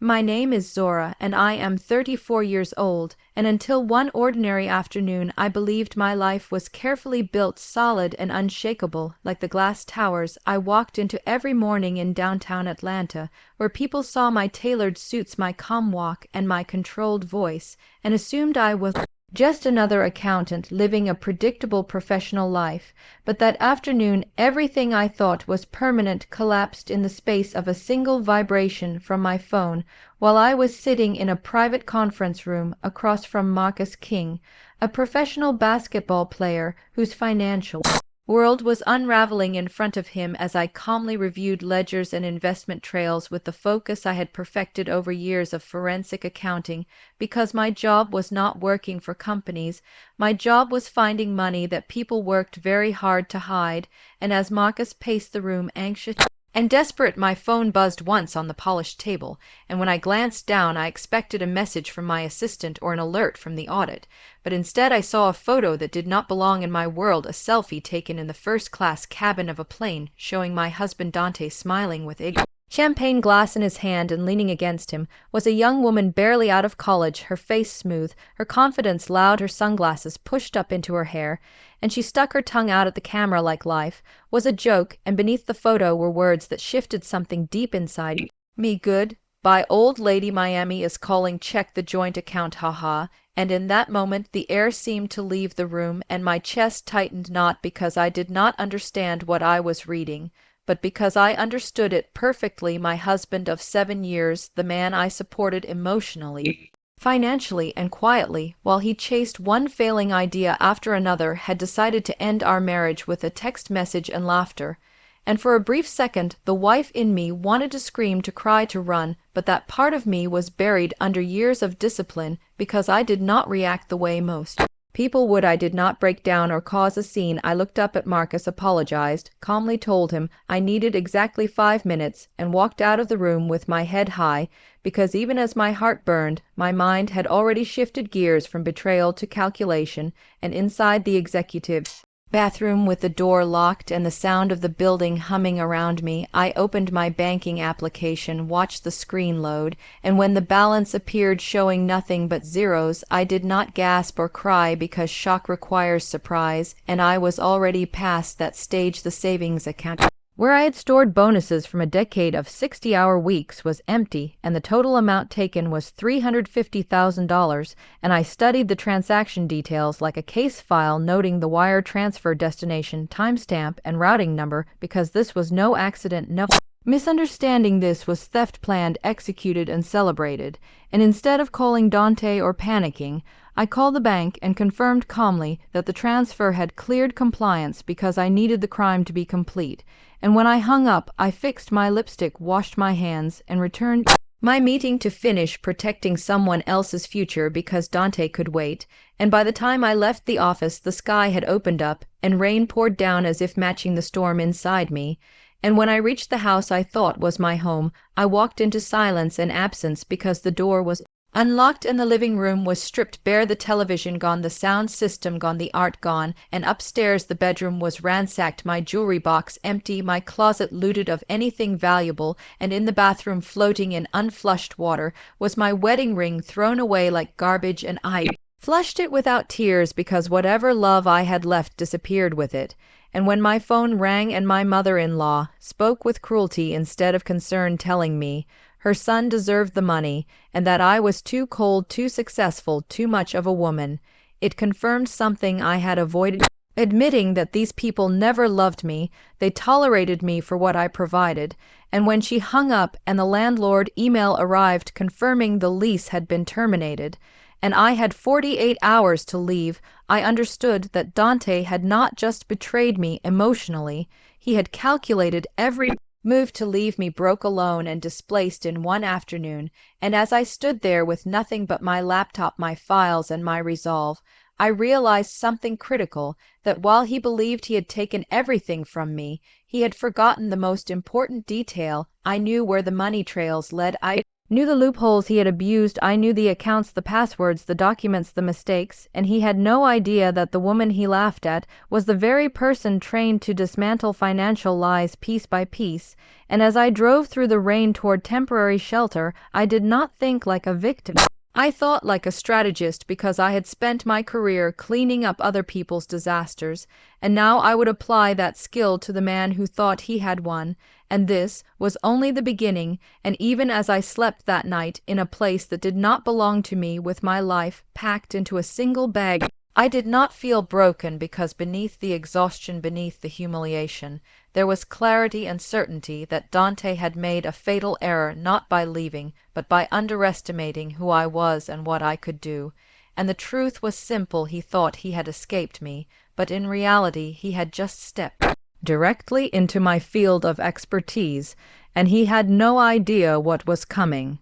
My name is Zora, and I am 34 years old, and until one ordinary afternoon I believed my life was carefully built, solid and unshakable, like the glass towers I walked into every morning in downtown Atlanta, where people saw my tailored suits, my calm walk, and my controlled voice, and assumed I was just another accountant living a predictable professional life. But that afternoon everything I thought was permanent collapsed in the space of a single vibration from my phone while I was sitting in a private conference room across from Marcus King, a professional basketball player whose financial world was unraveling in front of him as I calmly reviewed ledgers and investment trails with the focus I had perfected over years of forensic accounting. Because my job was not working for companies, my job was finding money that people worked very hard to hide, and as Marcus paced the room anxious and desperate, my phone buzzed once on the polished table, and when I glanced down I expected a message from my assistant or an alert from the audit, but instead I saw a photo that did not belong in my world, a selfie taken in the first-class cabin of a plane, showing my husband Dante smiling with champagne glass in his hand, and leaning against him was a young woman barely out of college, her face smooth, her confidence loud, her sunglasses pushed up into her hair, and she stuck her tongue out at the camera like life was a joke, and beneath the photo were words that shifted something deep inside me. Good bye, old lady, Miami is calling, check the joint account, haha. And in that moment the air seemed to leave the room, and my chest tightened, not because I did not understand what I was reading, but because I understood it perfectly. My husband of 7 years, the man I supported emotionally, financially, and quietly, while he chased one failing idea after another, had decided to end our marriage with a text message and laughter. And for a brief second the wife in me wanted to scream, to cry, to run, but that part of me was buried under years of discipline because I did not react the way most people would. I did not break down or cause a scene. I looked up at Marcus, apologized, calmly told him I needed exactly 5 minutes, and walked out of the room with my head high, because even as my heart burned, my mind had already shifted gears from betrayal to calculation, and inside the executive bathroom, with the door locked and the sound of the building humming around me, I opened my banking application, watched the screen load, and when the balance appeared showing nothing but zeros, I did not gasp or cry, because shock requires surprise, and I was already past that stage. The savings account where I had stored bonuses from a decade of 60-hour weeks was empty, and the total amount taken was $350,000, and I studied the transaction details like a case file, noting the wire transfer destination, timestamp, and routing number, because this was no accident, no misunderstanding. This was theft planned, executed, and celebrated. And instead of calling Dante or panicking, I called the bank and confirmed calmly that the transfer had cleared compliance, because I needed the crime to be complete. And when I hung up, I fixed my lipstick, washed my hands, and returned my meeting to finish protecting someone else's future, because Dante could wait. And by the time I left the office, the sky had opened up, and rain poured down as if matching the storm inside me. And when I reached the house I thought was my home, I walked into silence and absence, because the door was unlocked and the living room was stripped bare, the television gone, the sound system gone, the art gone, and upstairs the bedroom was ransacked, my jewelry box empty, my closet looted of anything valuable, and in the bathroom, floating in unflushed water, was my wedding ring, thrown away like garbage, and I flushed it without tears, because whatever love I had left disappeared with it. And when my phone rang and my mother-in-law spoke with cruelty instead of concern, telling me her son deserved the money, and that I was too cold, too successful, too much of a woman, it confirmed something I had avoided admitting, that these people never loved me. They tolerated me for what I provided. And when she hung up and the landlord email arrived confirming the lease had been terminated, and I had 48 hours to leave, I understood that Dante had not just betrayed me emotionally, he had calculated every move to leave me broke, alone, and displaced in one afternoon. And as I stood there with nothing but my laptop, my files, and my resolve, I realized something critical, that while he believed he had taken everything from me, he had forgotten the most important detail. I knew where the money trails led. I knew the loopholes he had abused. I knew the accounts, the passwords, the documents, the mistakes, and he had no idea that the woman he laughed at was the very person trained to dismantle financial lies piece by piece. And as I drove through the rain toward temporary shelter, I did not think like a victim. I thought like a strategist, because I had spent my career cleaning up other people's disasters, and now I would apply that skill to the man who thought he had won. And this was only the beginning. And even as I slept that night in a place that did not belong to me, with my life packed into a single bag, I did not feel broken, because beneath the exhaustion, beneath the humiliation, there was clarity and certainty that Dante had made a fatal error, not by leaving, but by underestimating who I was and what I could do. And the truth was simple: he thought he had escaped me, but in reality he had just stepped directly into my field of expertise, and he had no idea what was coming.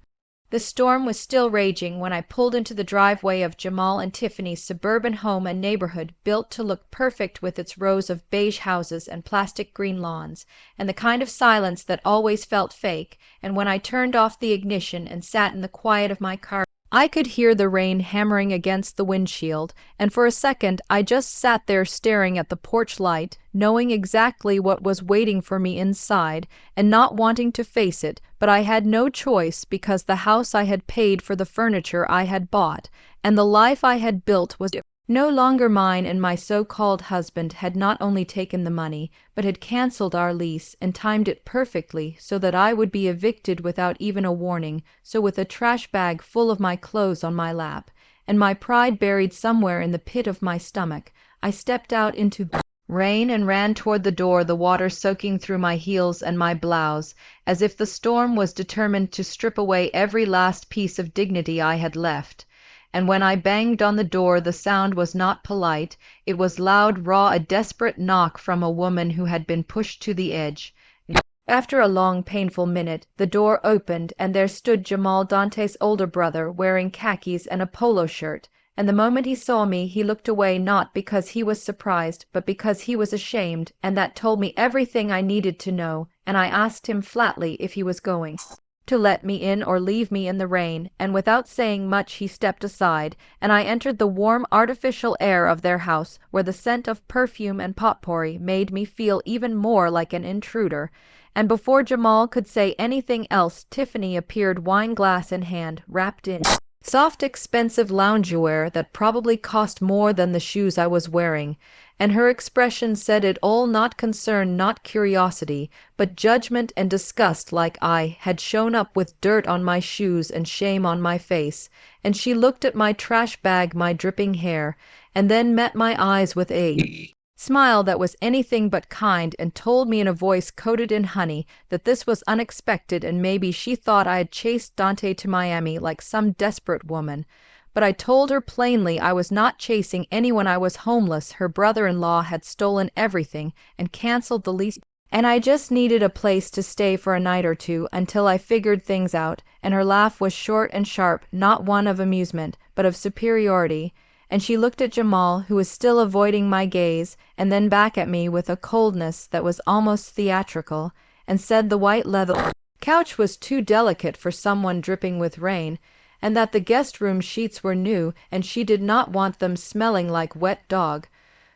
The storm was still raging when I pulled into the driveway of Jamal and Tiffany's suburban home, a neighborhood built to look perfect with its rows of beige houses and plastic green lawns, and the kind of silence that always felt fake. And when I turned off the ignition and sat in the quiet of my car, I could hear the rain hammering against the windshield, and for a second I just sat there staring at the porch light, knowing exactly what was waiting for me inside, and not wanting to face it, but I had no choice, because the house I had paid for, the furniture I had bought, and the life I had built was no longer mine. And my so-called husband had not only taken the money, but had cancelled our lease and timed it perfectly so that I would be evicted without even a warning. So with a trash bag full of my clothes on my lap, and my pride buried somewhere in the pit of my stomach, I stepped out into the rain and ran toward the door, the water soaking through my heels and my blouse, as if the storm was determined to strip away every last piece of dignity I had left. And when I banged on the door, the sound was not polite. It was loud, raw, a desperate knock from a woman who had been pushed to the edge. After a long, painful minute, the door opened, and there stood Jamal, Dante's older brother, wearing khakis and a polo shirt. And the moment he saw me, he looked away, not because he was surprised, but because he was ashamed, and that told me everything I needed to know. And I asked him flatly if he was going to let me in or leave me in the rain, and without saying much he stepped aside, and I entered the warm, artificial air of their house, where the scent of perfume and potpourri made me feel even more like an intruder. And before Jamal could say anything else, Tiffany appeared, wine glass in hand, wrapped in soft, expensive loungewear that probably cost more than the shoes I was wearing, and her expression said it all: not concern, not curiosity, but judgment and disgust, like I had shown up with dirt on my shoes and shame on my face. And she looked at my trash bag, my dripping hair, and then met my eyes with a smile that was anything but kind, and told me in a voice coated in honey that this was unexpected, and maybe she thought I had chased Dante to Miami like some desperate woman. But I told her plainly I was not chasing anyone. I was homeless. Her brother-in-law had stolen everything and canceled the lease, and I just needed a place to stay for a night or two until I figured things out. And her laugh was short and sharp, not one of amusement, but of superiority. And she looked at Jamal, who was still avoiding my gaze, and then back at me with a coldness that was almost theatrical, and said the white leather couch was too delicate for someone dripping with rain, and that the guest room sheets were new, and she did not want them smelling like wet dog.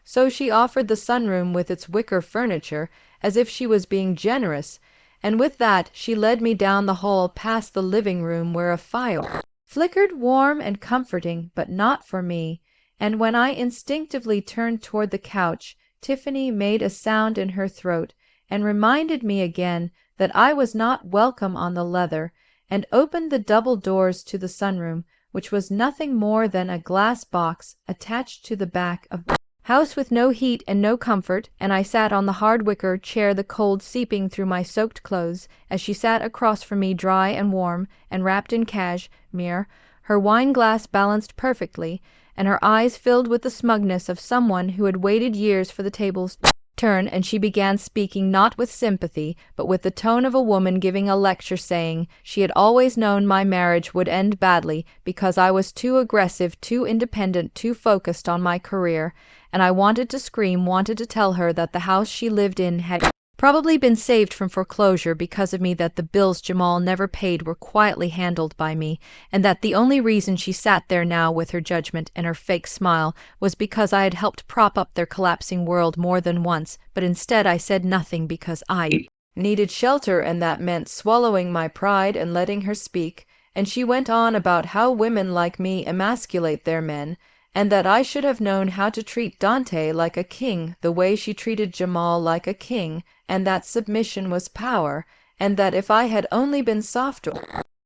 So she offered the sunroom with its wicker furniture, as if she was being generous, and with that she led me down the hall past the living room, where a fire flickered, warm and comforting, but not for me. And when I instinctively turned toward the couch, Tiffany made a sound in her throat, and reminded me again that I was not welcome on the leather, and opened the double doors to the sunroom, which was nothing more than a glass box attached to the back of the house, with no heat and no comfort. And I sat on the hard wicker chair, the cold seeping through my soaked clothes, as she sat across from me, dry and warm and wrapped in cashmere, her wine glass balanced perfectly, and her eyes filled with the smugness of someone who had waited years for the tables turn. And she began speaking, not with sympathy, but with the tone of a woman giving a lecture, saying she had always known my marriage would end badly because I was too aggressive, too independent, too focused on my career. And I wanted to scream, wanted to tell her that the house she lived in had probably been saved from foreclosure because of me, that the bills Jamal never paid were quietly handled by me, and that the only reason she sat there now with her judgment and her fake smile was because I had helped prop up their collapsing world more than once, but instead I said nothing because I needed shelter, and that meant swallowing my pride and letting her speak. And she went on about how women like me emasculate their men, and that I should have known how to treat Dante like a king the way she treated Jamal like a king, and that submission was power, and that if I had only been softer,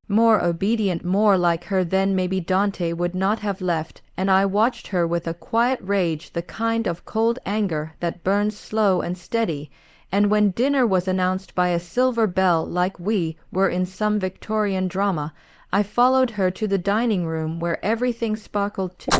more obedient, more like her, then maybe Dante would not have left. And I watched her with a quiet rage, the kind of cold anger that burns slow and steady. And when dinner was announced by a silver bell like we were in some Victorian drama, I followed her to the dining room where everything sparkled too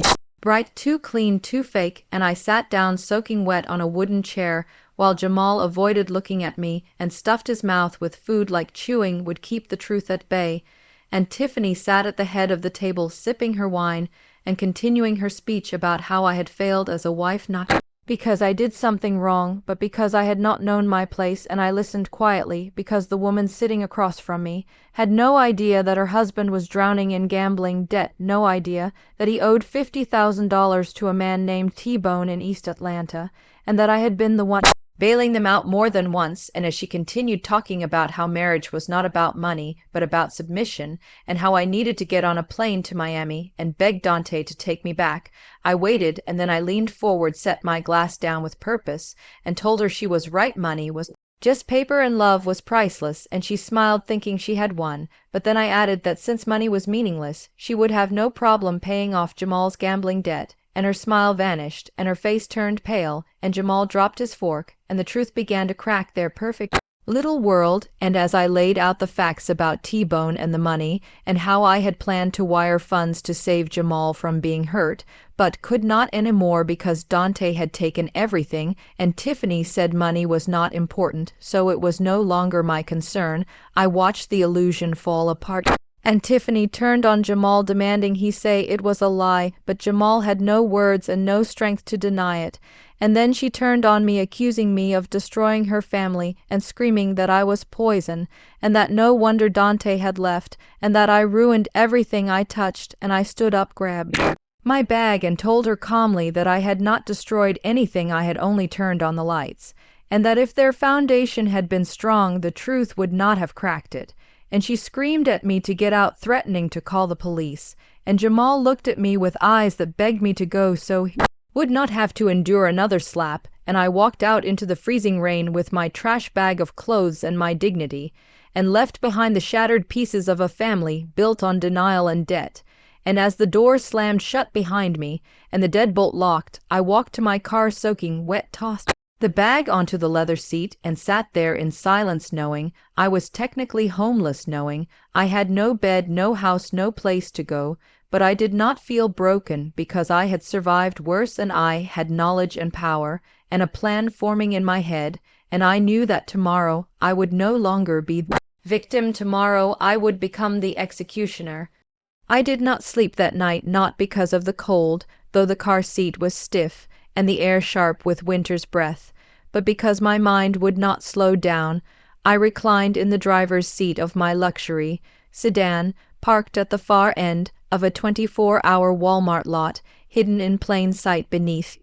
bright, too clean, too fake, and I sat down soaking wet on a wooden chair, while Jamal avoided looking at me and stuffed his mouth with food like chewing would keep the truth at bay. And Tiffany sat at the head of the table sipping her wine and continuing her speech about how I had failed as a wife, not because I did something wrong, but because I had not known my place, and I listened quietly because the woman sitting across from me had no idea that her husband was drowning in gambling debt, no idea that he owed $50,000 to a man named T-Bone in East Atlanta, and that I had been the one bailing them out more than once. And as she continued talking about how marriage was not about money, but about submission, and how I needed to get on a plane to Miami and beg Dante to take me back, I waited, and then I leaned forward, set my glass down with purpose, and told her she was right. Money was just paper and love was priceless, and she smiled thinking she had won. But then I added that since money was meaningless, she would have no problem paying off Jamal's gambling debt. And her smile vanished, and her face turned pale, and Jamal dropped his fork, and the truth began to crack their perfect little world. And as I laid out the facts about T-Bone and the money, and how I had planned to wire funds to save Jamal from being hurt, but could not anymore because Dante had taken everything, and Tiffany said money was not important, so it was no longer my concern, I watched the illusion fall apart. And Tiffany turned on Jamal, demanding he say it was a lie, but Jamal had no words and no strength to deny it. And then she turned on me, accusing me of destroying her family and screaming that I was poison, and that no wonder Dante had left, and that I ruined everything I touched. And I stood up, grabbed my bag, and told her calmly that I had not destroyed anything, I had only turned on the lights, and that if their foundation had been strong, the truth would not have cracked it. And she screamed at me to get out, threatening to call the police. And Jamal looked at me with eyes that begged me to go so he would not have to endure another slap, and I walked out into the freezing rain with my trash bag of clothes and my dignity, and left behind the shattered pieces of a family built on denial and debt. And as the door slammed shut behind me, and the deadbolt locked, I walked to my car soaking wet, tossed the bag onto the leather seat, and sat there in silence, knowing I was technically homeless, knowing I had no bed, no house, no place to go. But I did not feel broken, because I had survived worse, and I had knowledge and power, and a plan forming in my head, and I knew that tomorrow I would no longer be the victim. Tomorrow I would become the executioner. I did not sleep that night, not because of the cold, though the car seat was stiff, and the air sharp with winter's breath, but because my mind would not slow down. I reclined in the driver's seat of my luxury sedan, parked at the far end of a 24-hour Walmart lot, hidden in plain sight beneath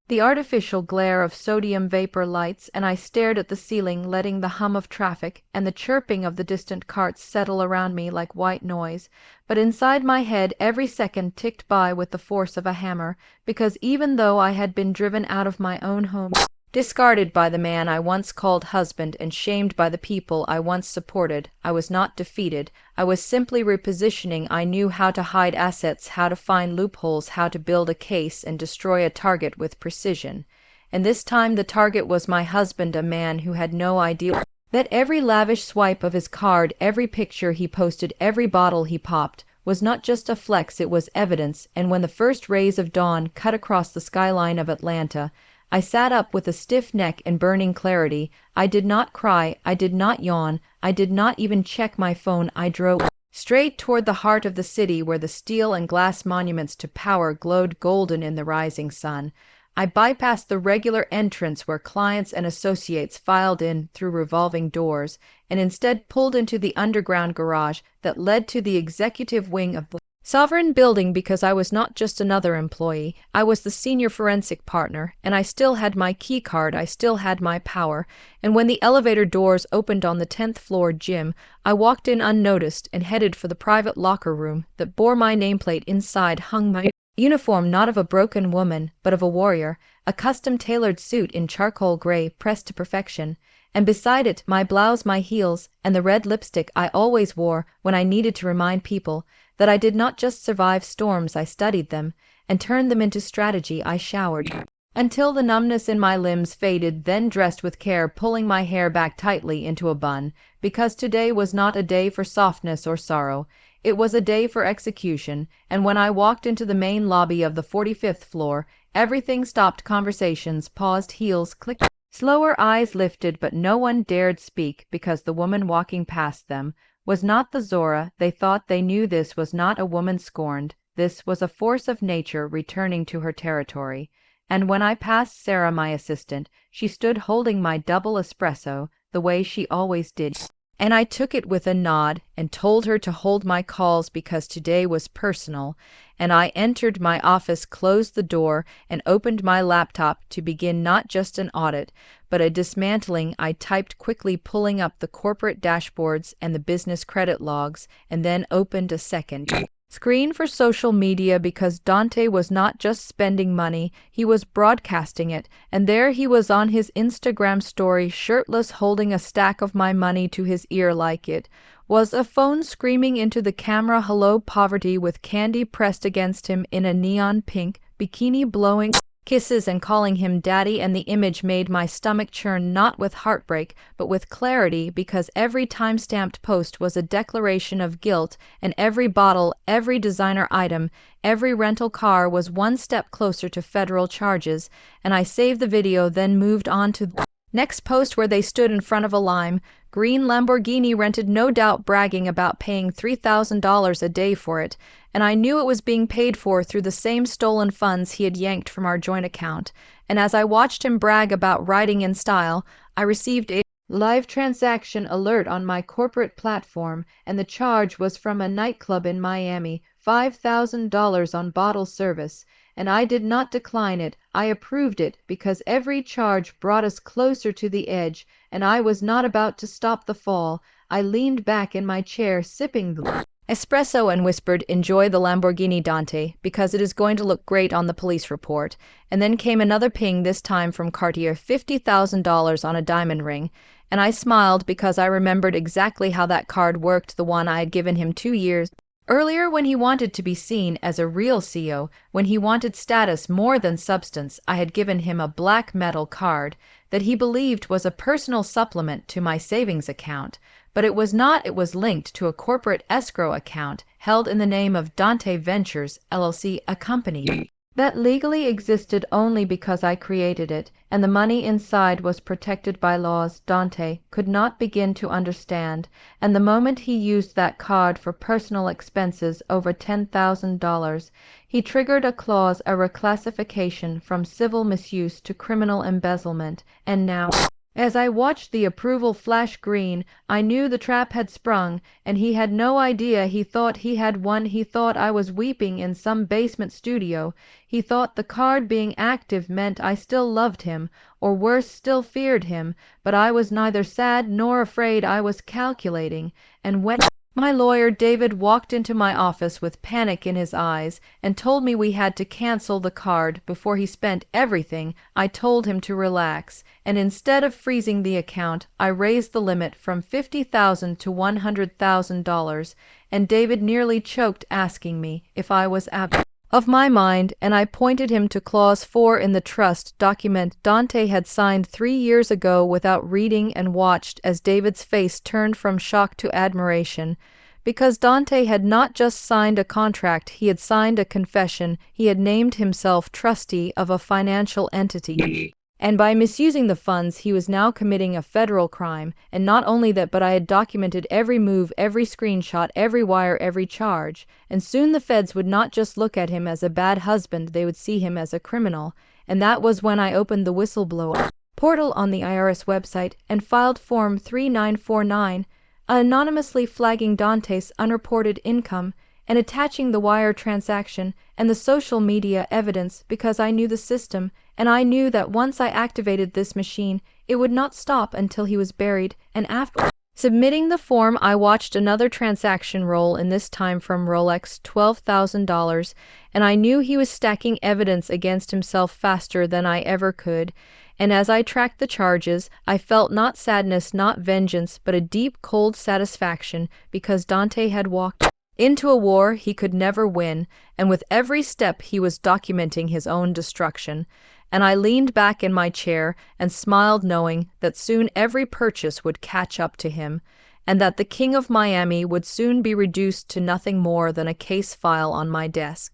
the artificial glare of sodium vapor lights, and I stared at the ceiling, letting the hum of traffic and the chirping of the distant carts settle around me like white noise. But inside my head every second ticked by with the force of a hammer, because even though I had been driven out of my own home, discarded by the man I once called husband, and shamed by the people I once supported, I was not defeated. I was simply repositioning. I knew how to hide assets, how to find loopholes, how to build a case and destroy a target with precision. And this time the target was my husband, a man who had no idea that every lavish swipe of his card, every picture he posted, every bottle he popped, was not just a flex, it was evidence. And when the first rays of dawn cut across the skyline of Atlanta, I sat up with a stiff neck and burning clarity. I did not cry, I did not yawn, I did not even check my phone. I drove straight toward the heart of the city, where the steel and glass monuments to power glowed golden in the rising sun. I bypassed the regular entrance where clients and associates filed in through revolving doors, and instead pulled into the underground garage that led to the executive wing of the Sovereign building because I was not just another employee, I was the senior forensic partner, and I still had my key card, I still had my power, and when the elevator doors opened on the 10th floor gym, I walked in unnoticed and headed for the private locker room that bore my nameplate. Inside hung my uniform, not of a broken woman, but of a warrior, a custom-tailored suit in charcoal gray pressed to perfection, and beside it my blouse, my heels, and the red lipstick I always wore when I needed to remind people that I did not just survive storms, I studied them, and turned them into strategy. I showered until the numbness in my limbs faded, then dressed with care, pulling my hair back tightly into a bun, because today was not a day for softness or sorrow. It was a day for execution, and when I walked into the main lobby of the 45th floor, everything stopped. Conversations paused, heels clicked, slower, eyes lifted, but no one dared speak because the woman walking past them was not the Zora. They thought they knew. This was not a woman scorned. This was a force of nature returning to her territory. And when I passed Sarah, my assistant, she stood holding my double espresso the way she always did. And I took it with a nod and told her to hold my calls because today was personal, and I entered my office, closed the door, and opened my laptop to begin not just an audit, but a dismantling. I typed quickly, pulling up the corporate dashboards and the business credit logs, and then opened a second screen for social media because Dante was not just spending money, he was broadcasting it, and there he was on his Instagram story, shirtless, holding a stack of my money to his ear like it was a phone, screaming into the camera, "Hello, poverty," with candy pressed against him in a neon pink bikini, blowing kisses and calling him daddy, and the image made my stomach churn, not with heartbreak, but with clarity, because every time-stamped post was a declaration of guilt, and every bottle, every designer item, every rental car was one step closer to federal charges. And I saved the video, then moved on to the next post where they stood in front of a lime green Lamborghini rented, no doubt bragging about paying $3,000 a day for it, and I knew it was being paid for through the same stolen funds he had yanked from our joint account. And as I watched him brag about riding in style, I received a live transaction alert on my corporate platform, and the charge was from a nightclub in Miami, $5,000 on bottle service. And I did not decline it, I approved it, because every charge brought us closer to the edge, and I was not about to stop the fall. I leaned back in my chair, sipping the espresso, and whispered, "Enjoy the Lamborghini, Dante, because it is going to look great on the police report." And then came another ping, this time from Cartier, $50,000 on a diamond ring, and I smiled because I remembered exactly how that card worked, the one I had given him 2 years earlier when he wanted to be seen as a real CEO, when he wanted status more than substance. I had given him a black metal card that he believed was a personal supplement to my savings account, but it was not. It was linked to a corporate escrow account held in the name of Dante Ventures, LLC, a company that legally existed only because I created it, and the money inside was protected by laws Dante could not begin to understand. And the moment he used that card for personal expenses over $10,000, he triggered a clause, a reclassification from civil misuse to criminal embezzlement. And now, as I watched the approval flash green, I knew the trap had sprung, and he had no idea. He thought he had won. He thought I was weeping in some basement studio. He thought the card being active meant I still loved him, or worse, still feared him. But I was neither sad nor afraid. I was calculating. And when my lawyer David walked into my office with panic in his eyes and told me we had to cancel the card before he spent everything, I told him to relax, and instead of freezing the account, I raised the limit from $50,000 to $100,000, and David nearly choked, asking me if I was out of my mind, and I pointed him to Clause 4 in the trust document Dante had signed 3 years ago without reading, and watched as David's face turned from shock to admiration. Because Dante had not just signed a contract, he had signed a confession. He had named himself trustee of a financial entity. And by misusing the funds, he was now committing a federal crime. And not only that, but I had documented every move, every screenshot, every wire, every charge. And soon the feds would not just look at him as a bad husband, they would see him as a criminal. and that was when I opened the whistleblower portal on the IRS website and filed Form 3949, anonymously flagging Dante's unreported income and attaching the wire transaction and the social media evidence because I knew the system, and I knew that once I activated this machine, it would not stop until he was buried, and after submitting the form, I watched another transaction roll, in this time from Rolex $12,000, and I knew he was stacking evidence against himself faster than I ever could. And as I tracked the charges, I felt not sadness, not vengeance, but a deep, cold satisfaction because Dante had walked into a war he could never win, and with every step he was documenting his own destruction. And I leaned back in my chair and smiled, knowing that soon every purchase would catch up to him, and that the King of Miami would soon be reduced to nothing more than a case file on my desk.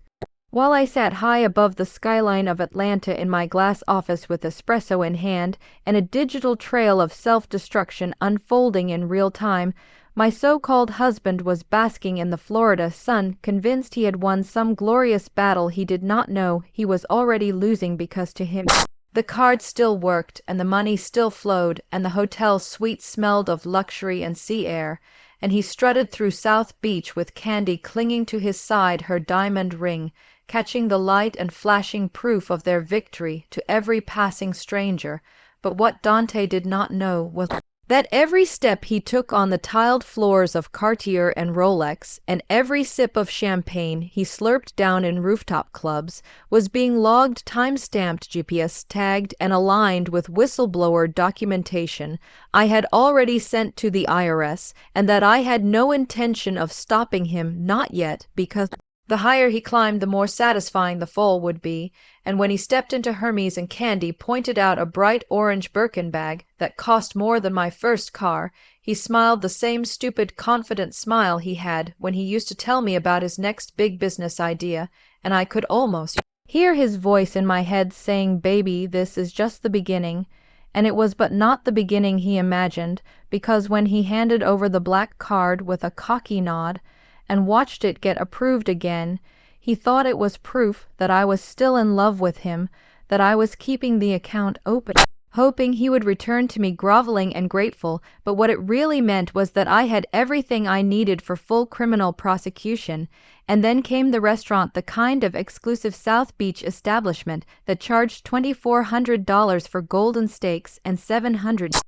While I sat high above the skyline of Atlanta in my glass office with espresso in hand and a digital trail of self-destruction unfolding in real time, my so-called husband was basking in the Florida sun, convinced he had won some glorious battle he did not know he was already losing, because to him the cards still worked and the money still flowed and the hotel suite smelled of luxury and sea air, and he strutted through South Beach with Candy clinging to his side, her diamond ring catching the light and flashing proof of their victory to every passing stranger. But what Dante did not know was that every step he took on the tiled floors of Cartier and Rolex, and every sip of champagne he slurped down in rooftop clubs, was being logged, time-stamped, GPS-tagged, and aligned with whistleblower documentation I had already sent to the IRS, and that I had no intention of stopping him, not yet, because the higher he climbed, the more satisfying the fall would be, and when he stepped into Hermes and Candy pointed out a bright orange Birkin bag that cost more than my first car, he smiled the same stupid, confident smile he had when he used to tell me about his next big business idea, and I could almost hear his voice in my head saying, "Baby, this is just the beginning." And it was but not the beginning he imagined, because when he handed over the black card with a cocky nod, and watched it get approved again, he thought it was proof that I was still in love with him, that I was keeping the account open, hoping he would return to me groveling and grateful, but what it really meant was that I had everything I needed for full criminal prosecution. And then came the restaurant, the kind of exclusive South Beach establishment that charged $2,400 for golden steaks and $700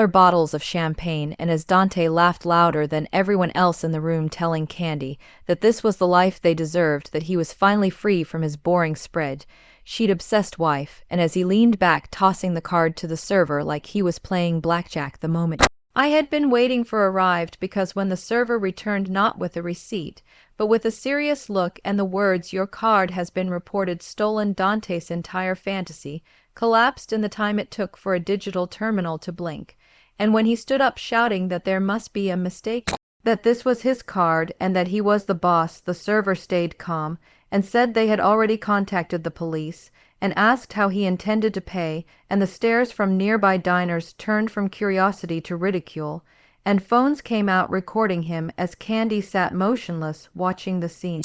bottles of champagne, and as Dante laughed louder than everyone else in the room, telling Candy that this was the life they deserved, that he was finally free from his boring spread, she'd obsessed wife, and as he leaned back, tossing the card to the server like he was playing blackjack, the moment I had been waiting for arrived, because when the server returned not with a receipt, but with a serious look and the words, "Your card has been reported stolen," Dante's entire fantasy collapsed in the time it took for a digital terminal to blink, and when he stood up shouting that there must be a mistake, that this was his card and that he was the boss, the server stayed calm and said they had already contacted the police, and asked how he intended to pay, and the stares from nearby diners turned from curiosity to ridicule, and phones came out recording him as Candy sat motionless watching the scene,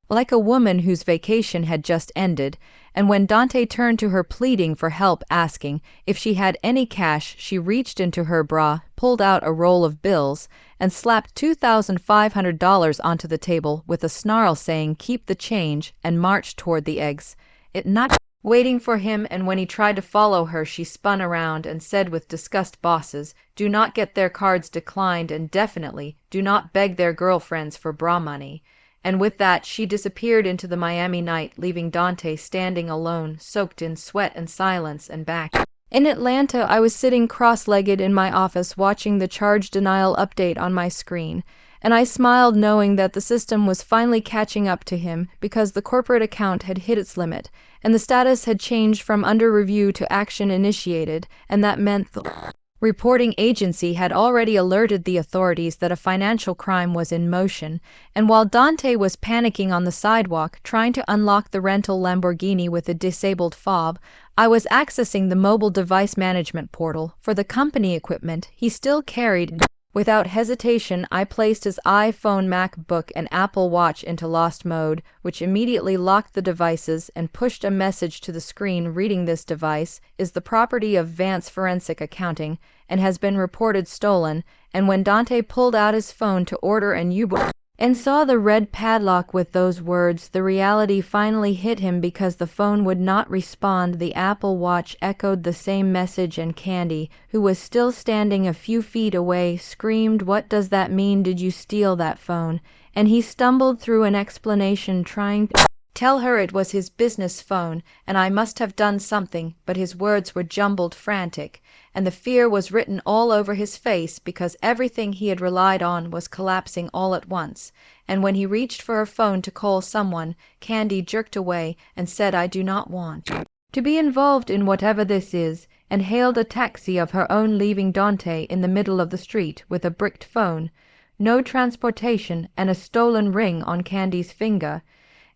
like a woman whose vacation had just ended. And when Dante turned to her pleading for help, asking if she had any cash, she reached into her bra, pulled out a roll of bills, and slapped $2,500 onto the table with a snarl saying, "Keep the change," and marched toward the eggs, it not waiting for him. And when he tried to follow her, she spun around and said with disgust, "Bosses do not get their cards declined, and definitely do not beg their girlfriends for bra money." And with that, she disappeared into the Miami night, leaving Dante standing alone, soaked in sweat and silence, and back in Atlanta, I was sitting cross-legged in my office watching the charge denial update on my screen, and I smiled knowing that the system was finally catching up to him, because the corporate account had hit its limit, and the status had changed from under review to action initiated, and that meant the reporting agency had already alerted the authorities that a financial crime was in motion. And while Dante was panicking on the sidewalk, trying to unlock the rental Lamborghini with a disabled fob, I was accessing the mobile device management portal for the company equipment he still carried Without hesitation, I placed his iPhone, MacBook, and Apple Watch into lost mode, which immediately locked the devices and pushed a message to the screen reading this device is the property of Vance Forensic Accounting and has been reported stolen. And when Dante pulled out his phone to order an U-boat and saw the red padlock with those words, the reality finally hit him because the phone would not respond. The Apple Watch echoed the same message, and Candy, who was still standing a few feet away, screamed, "What does that mean? Did you steal that phone?" And he stumbled through an explanation trying to tell her it was his business phone, and I must have done something, but his words were jumbled, frantic, and the fear was written all over his face because everything he had relied on was collapsing all at once. And when he reached for her phone to call someone, Candy jerked away and said, "I do not want to be involved in whatever this is," and hailed a taxi of her own, leaving Dante in the middle of the street with a bricked phone, no transportation, and a stolen ring on Candy's finger.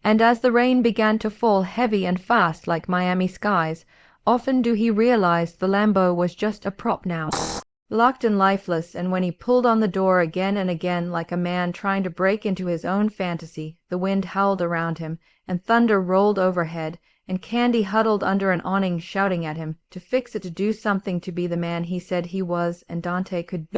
And as the rain began to fall heavy and fast like Miami skies, often do he realize the Lambo was just a prop now, locked and lifeless. And when he pulled on the door again and again like a man trying to break into his own fantasy, the wind howled around him, and thunder rolled overhead, and Candy huddled under an awning shouting at him to fix it, to do something, to be the man he said he was, and Dante could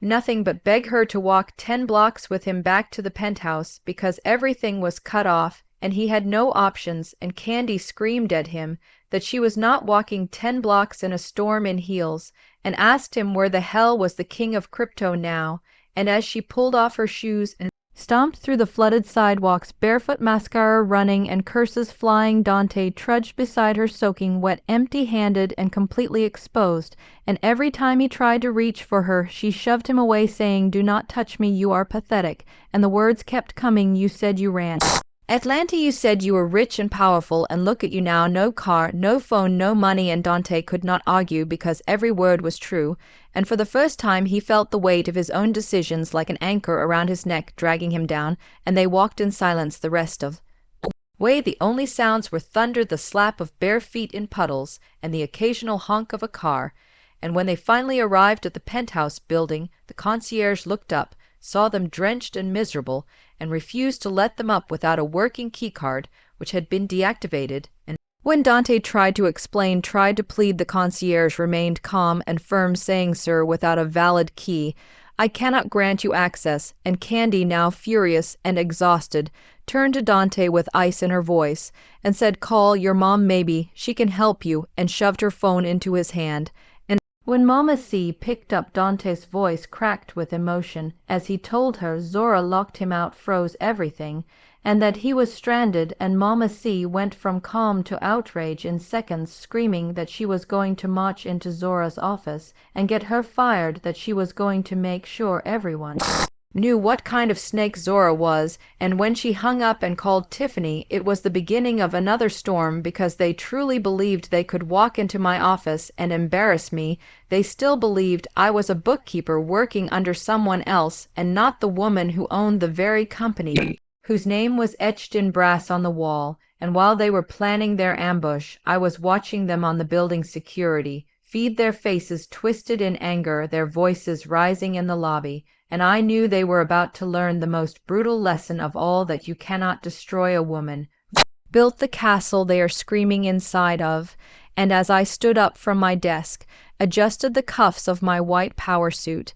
nothing but beg her to walk 10 blocks with him back to the penthouse because everything was cut off and he had no options. And Candy screamed at him that she was not walking 10 blocks in a storm in heels, and asked him where the hell was the king of crypto now. And as she pulled off her shoes and stomped through the flooded sidewalks, barefoot, mascara running and curses flying, Dante trudged beside her soaking wet, empty-handed and completely exposed, and every time he tried to reach for her, she shoved him away saying, "Do not touch me, you are pathetic." And the words kept coming, "You said you ran Atlanta, you said you were rich and powerful, and look at you now, no car, no phone, no money." And Dante could not argue because every word was true, and for the first time he felt the weight of his own decisions like an anchor around his neck dragging him down, and they walked in silence the rest of the way. The only sounds were thunder, the slap of bare feet in puddles, and the occasional honk of a car. And when they finally arrived at the penthouse building, the concierge looked up, saw them drenched and miserable, and refused to let them up without a working keycard, which had been deactivated. And when Dante tried to explain, tried to plead, the concierge remained calm and firm, saying, "Sir, without a valid key, I cannot grant you access." And Candy, now furious and exhausted, turned to Dante with ice in her voice and said, "Call your mom, maybe she can help you," and shoved her phone into his hand. When Mama C picked up, Dante's voice cracked with emotion as he told her Zora locked him out, froze everything, and that he was stranded. And Mama C went from calm to outrage in seconds, screaming that she was going to march into Zora's office and get her fired, that she was going to make sure everyone knew what kind of snake Zora was. And when she hung up and called Tiffany, it was the beginning of another storm because they truly believed they could walk into my office and embarrass me. They still believed I was a bookkeeper working under someone else and not the woman who owned the very company whose name was etched in brass on the wall. And while they were planning their ambush, I was watching them on the building security feed, their faces twisted in anger, their voices rising in the lobby. And I knew they were about to learn the most brutal lesson of all, that you cannot destroy a woman who built the castle they are screaming inside of. And as I stood up from my desk, adjusted the cuffs of my white power suit,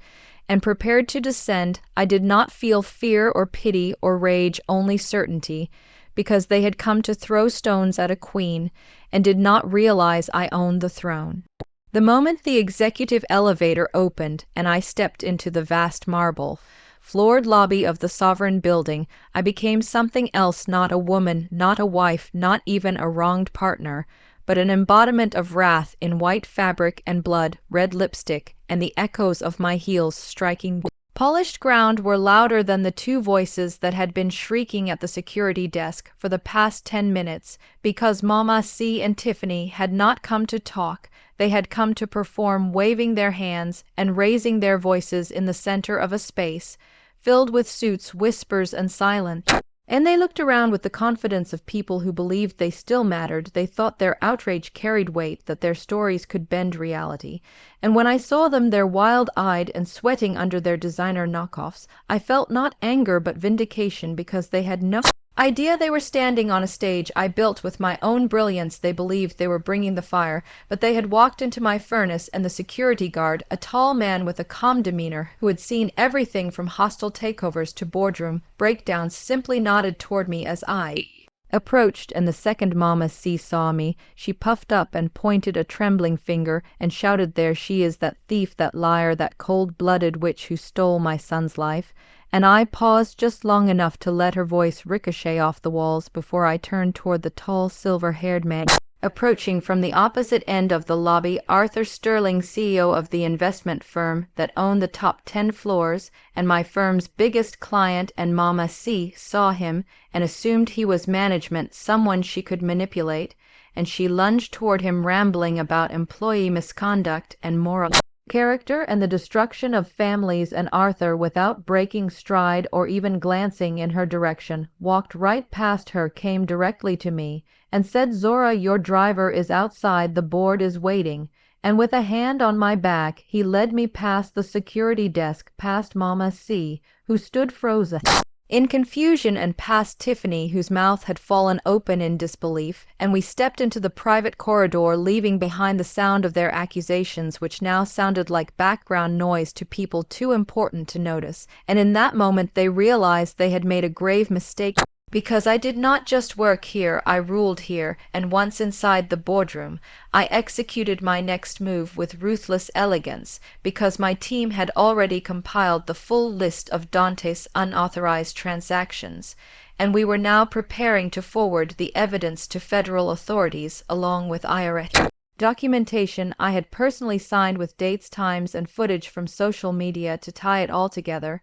and prepared to descend, I did not feel fear or pity or rage, only certainty, because they had come to throw stones at a queen and did not realize I owned the throne. The moment the executive elevator opened and I stepped into the vast marble floored lobby of the Sovereign Building, I became something else, not a woman, not a wife, not even a wronged partner, but an embodiment of wrath in white fabric and blood, red lipstick, and the echoes of my heels striking polished ground were louder than the two voices that had been shrieking at the security desk for the past 10 minutes, because Mama C and Tiffany had not come to talk. They had come to perform, waving their hands and raising their voices in the center of a space filled with suits, whispers, and silence. And they looked around with the confidence of people who believed they still mattered. They thought their outrage carried weight, that their stories could bend reality. And when I saw them there wild-eyed and sweating under their designer knockoffs, I felt not anger but vindication, because they had no idea they were standing on a stage I built with my own brilliance. They believed they were bringing the fire, but they had walked into my furnace, and the security guard, a tall man with a calm demeanor, who had seen everything from hostile takeovers to boardroom breakdowns, simply nodded toward me as I approached. And the second Mama C saw me, she puffed up and pointed a trembling finger and shouted, "There she is, that thief, that liar, that cold-blooded witch who stole my son's life." And I paused just long enough to let her voice ricochet off the walls before I turned toward the tall, silver-haired man approaching from the opposite end of the lobby, Arthur Sterling, CEO of the investment firm that owned the top 10 floors, and my firm's biggest client. And Mama C saw him and assumed he was management, someone she could manipulate, and she lunged toward him, rambling about employee misconduct and moral character and the destruction of families. And Arthur, without breaking stride or even glancing in her direction, walked right past her, came directly to me, and said, "Zora, your driver is outside, the board is waiting." And with a hand on my back, he led me past the security desk, past Mama C, who stood frozen in confusion, and past Tiffany, whose mouth had fallen open in disbelief, and we stepped into the private corridor, leaving behind the sound of their accusations, which now sounded like background noise to people too important to notice. And in that moment they realized they had made a grave mistake, because I did not just work here, I ruled here, and once inside the boardroom, I executed my next move with ruthless elegance, because my team had already compiled the full list of Dante's unauthorized transactions, and we were now preparing to forward the evidence to federal authorities, along with IRS documentation I had personally signed with dates, times, and footage from social media to tie it all together.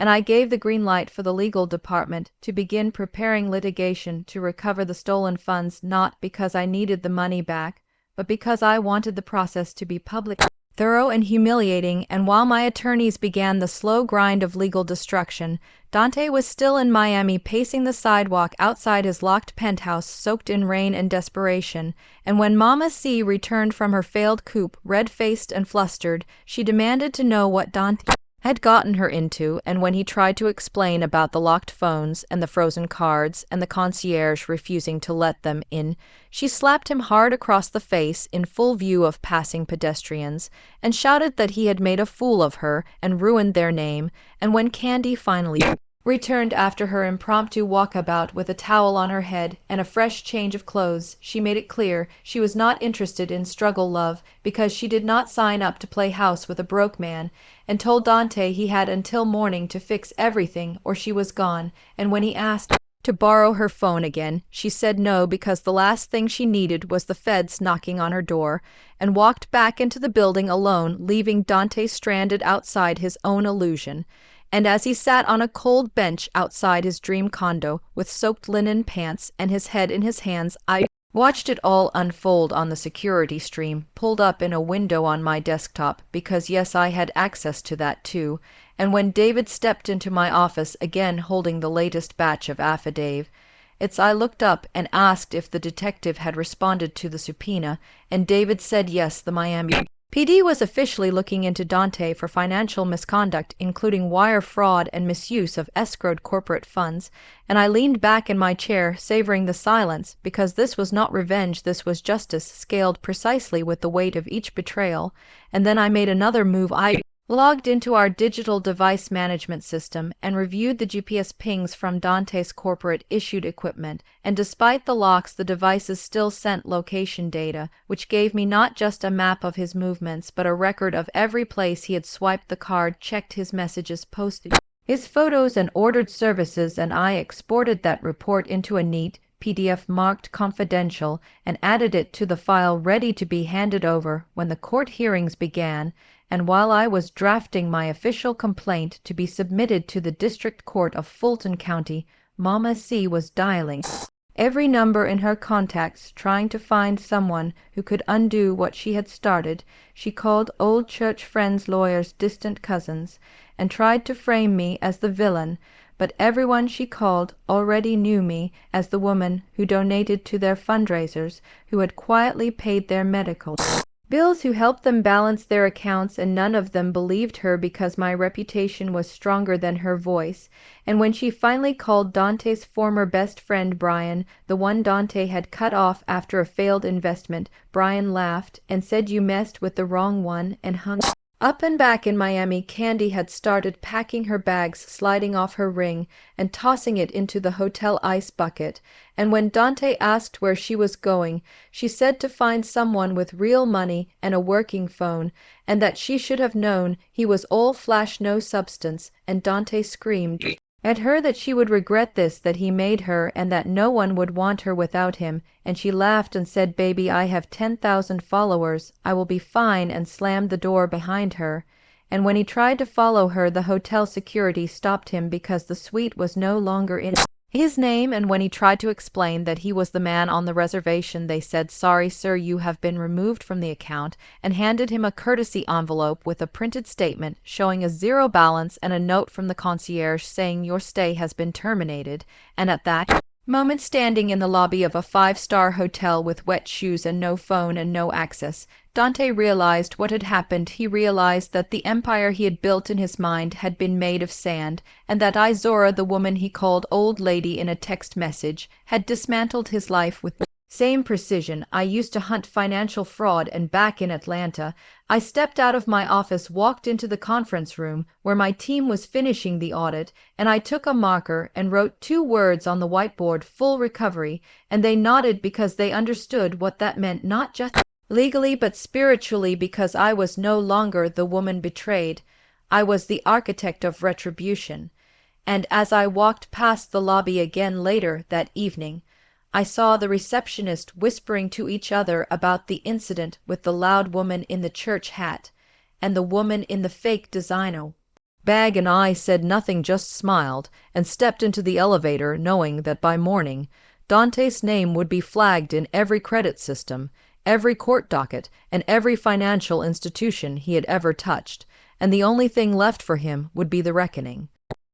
And I gave the green light for the legal department to begin preparing litigation to recover the stolen funds, not because I needed the money back, but because I wanted the process to be public, thorough, and humiliating. And while my attorneys began the slow grind of legal destruction, Dante was still in Miami, pacing the sidewalk outside his locked penthouse, soaked in rain and desperation. And when Mama C returned from her failed coup, red-faced and flustered, she demanded to know what Dante had gotten her into. And when he tried to explain about the locked phones and the frozen cards and the concierge refusing to let them in, she slapped him hard across the face in full view of passing pedestrians, and shouted that he had made a fool of her and ruined their name. And when Candy finally returned after her impromptu walkabout with a towel on her head and a fresh change of clothes, she made it clear she was not interested in struggle love, because she did not sign up to play house with a broke man, and told Dante he had until morning to fix everything or she was gone. And when he asked to borrow her phone again, she said no, because the last thing she needed was the feds knocking on her door, and walked back into the building alone, leaving Dante stranded outside his own illusion. And as he sat on a cold bench outside his dream condo with soaked linen pants and his head in his hands, I watched it all unfold on the security stream pulled up in a window on my desktop, because yes, I had access to that too. And when David stepped into my office, again holding the latest batch of affidavits, I looked up and asked if the detective had responded to the subpoena, and David said yes, the Miami PD was officially looking into Dante for financial misconduct, including wire fraud and misuse of escrowed corporate funds. And I leaned back in my chair, savoring the silence, because this was not revenge, this was justice, scaled precisely with the weight of each betrayal. And then I made another move. I logged into our digital device management system and reviewed the GPS pings from Dante's corporate-issued equipment, and despite the locks, the devices still sent location data, which gave me not just a map of his movements, but a record of every place he had swiped the card, checked his messages, posted his photos, and ordered services. And I exported that report into a neat PDF marked confidential and added it to the file ready to be handed over when the court hearings began. And while I was drafting my official complaint to be submitted to the District Court of Fulton County, Mama C was dialing every number in her contacts, trying to find someone who could undo what she had started. She called old church friends, lawyers, distant cousins, and tried to frame me as the villain. but everyone she called already knew me as the woman who donated to their fundraisers, who had quietly paid their medical bills, who helped them balance their accounts, and none of them believed her because my reputation was stronger than her voice. And when she finally called Dante's former best friend Brian, the one Dante had cut off after a failed investment, Brian laughed and said, "You messed with the wrong one," and hung up. And back in Miami, Candy had started packing her bags, sliding off her ring, and tossing it into the hotel ice bucket. And when Dante asked where she was going, she said to find someone with real money and a working phone, and that she should have known he was all flash, no substance. And Dante screamed at her that she would regret this, that he made her, and that no one would want her without him. And she laughed and said, "Baby, I have 10,000 followers. I will be fine," and slammed the door behind her. And when he tried to follow her, the hotel security stopped him because the suite was no longer in his name. And when he tried to explain that he was the man on the reservation, they said, "Sorry, sir, you have been removed from the account," and handed him a courtesy envelope with a printed statement showing a zero balance and a note from the concierge saying, "Your stay has been terminated." And at that moment, standing in the lobby of a 5-star hotel with wet shoes and no phone and no access, Dante realized what had happened. He realized that the empire he had built in his mind had been made of sand, and that I, Zora, the woman he called old lady in a text message, had dismantled his life with the same precision. I used to hunt financial fraud, and back in Atlanta, I stepped out of my office, walked into the conference room where my team was finishing the audit, and I took a marker and wrote 2 words on the whiteboard: "Full recovery," and they nodded because they understood what that meant, not just legally but spiritually, because I was no longer the woman betrayed. I was the architect of retribution. And as I walked past the lobby again later that evening, I saw the receptionist whispering to each other about the incident with the loud woman in the church hat and the woman in the fake designer bag, and I said nothing, just smiled, and stepped into the elevator, knowing that by morning Dante's name would be flagged in every credit system, every court docket, and every financial institution he had ever touched, and the only thing left for him would be the reckoning.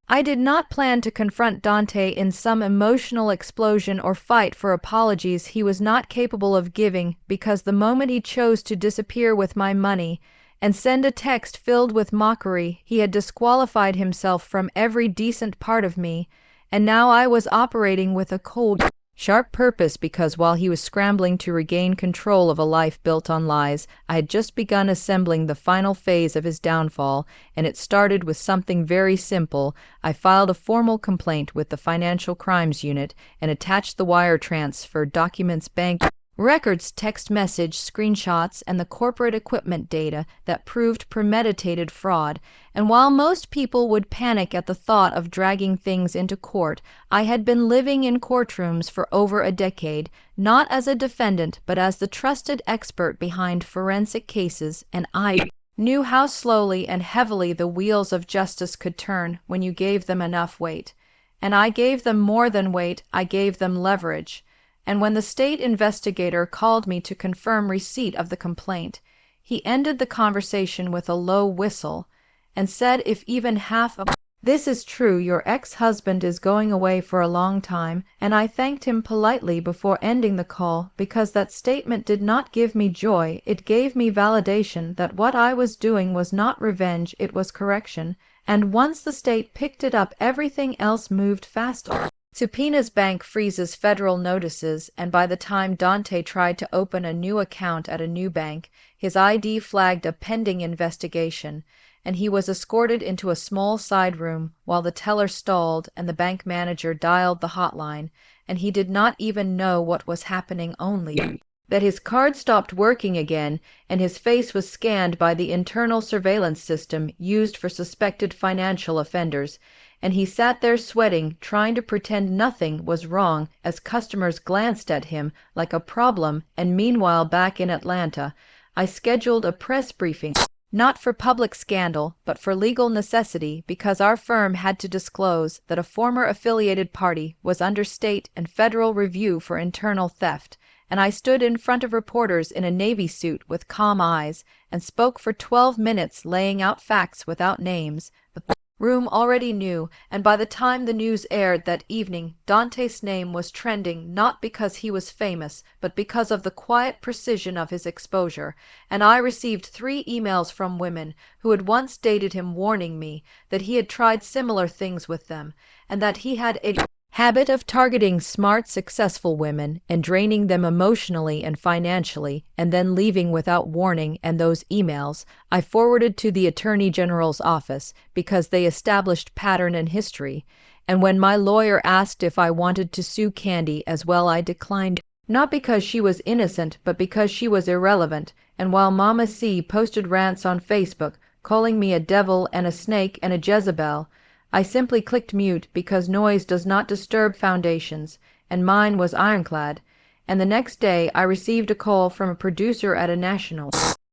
I did not plan to confront Dante in some emotional explosion or fight for apologies he was not capable of giving, because the moment he chose to disappear with my money and send a text filled with mockery, he had disqualified himself from every decent part of me, and now I was operating with a cold, sharp purpose, because while he was scrambling to regain control of a life built on lies, I had just begun assembling the final phase of his downfall, and it started with something very simple. I filed a formal complaint with the Financial Crimes Unit and attached the wire transfer documents, bank records, text message screenshots, and the corporate equipment data that proved premeditated fraud. And while most people would panic at the thought of dragging things into court, I had been living in courtrooms for over a decade, not as a defendant but as the trusted expert behind forensic cases, and I knew how slowly and heavily the wheels of justice could turn when you gave them enough weight. And I gave them more than weight, I gave them leverage. And when the state investigator called me to confirm receipt of the complaint, he ended the conversation with a low whistle and said, "If even half of this is true, your ex-husband is going away for a long time." And I thanked him politely before ending the call, because that statement did not give me joy. It gave me validation that what I was doing was not revenge, it was correction. And once the state picked it up, everything else moved faster. Subpoenas, bank freezes, federal notices, and by the time Dante tried to open a new account at a new bank, his ID flagged a pending investigation, and he was escorted into a small side room while the teller stalled and the bank manager dialed the hotline, and he did not even know what was happening, only that his card stopped working again, and his face was scanned by the internal surveillance system used for suspected financial offenders. And he sat there sweating, trying to pretend nothing was wrong as customers glanced at him like a problem. And meanwhile, back in Atlanta, I scheduled a press briefing, not for public scandal, but for legal necessity, because our firm had to disclose that a former affiliated party was under state and federal review for internal theft. And I stood in front of reporters in a navy suit with calm eyes and spoke for 12 minutes, laying out facts without names. But room already knew, and by the time the news aired that evening, Dante's name was trending not because he was famous, but because of the quiet precision of his exposure, and I received 3 emails from women who had once dated him warning me that he had tried similar things with them, and that he had a habit of targeting smart, successful women and draining them emotionally and financially, and then leaving without warning. And those emails I forwarded to the Attorney General's office because they established pattern and history. And when my lawyer asked if I wanted to sue Candy as well, I declined, not because she was innocent, but because she was irrelevant. And while Mama C posted rants on Facebook, calling me a devil and a snake and a Jezebel, I simply clicked mute because noise does not disturb foundations, and mine was ironclad. And the next day I received a call from a producer at a national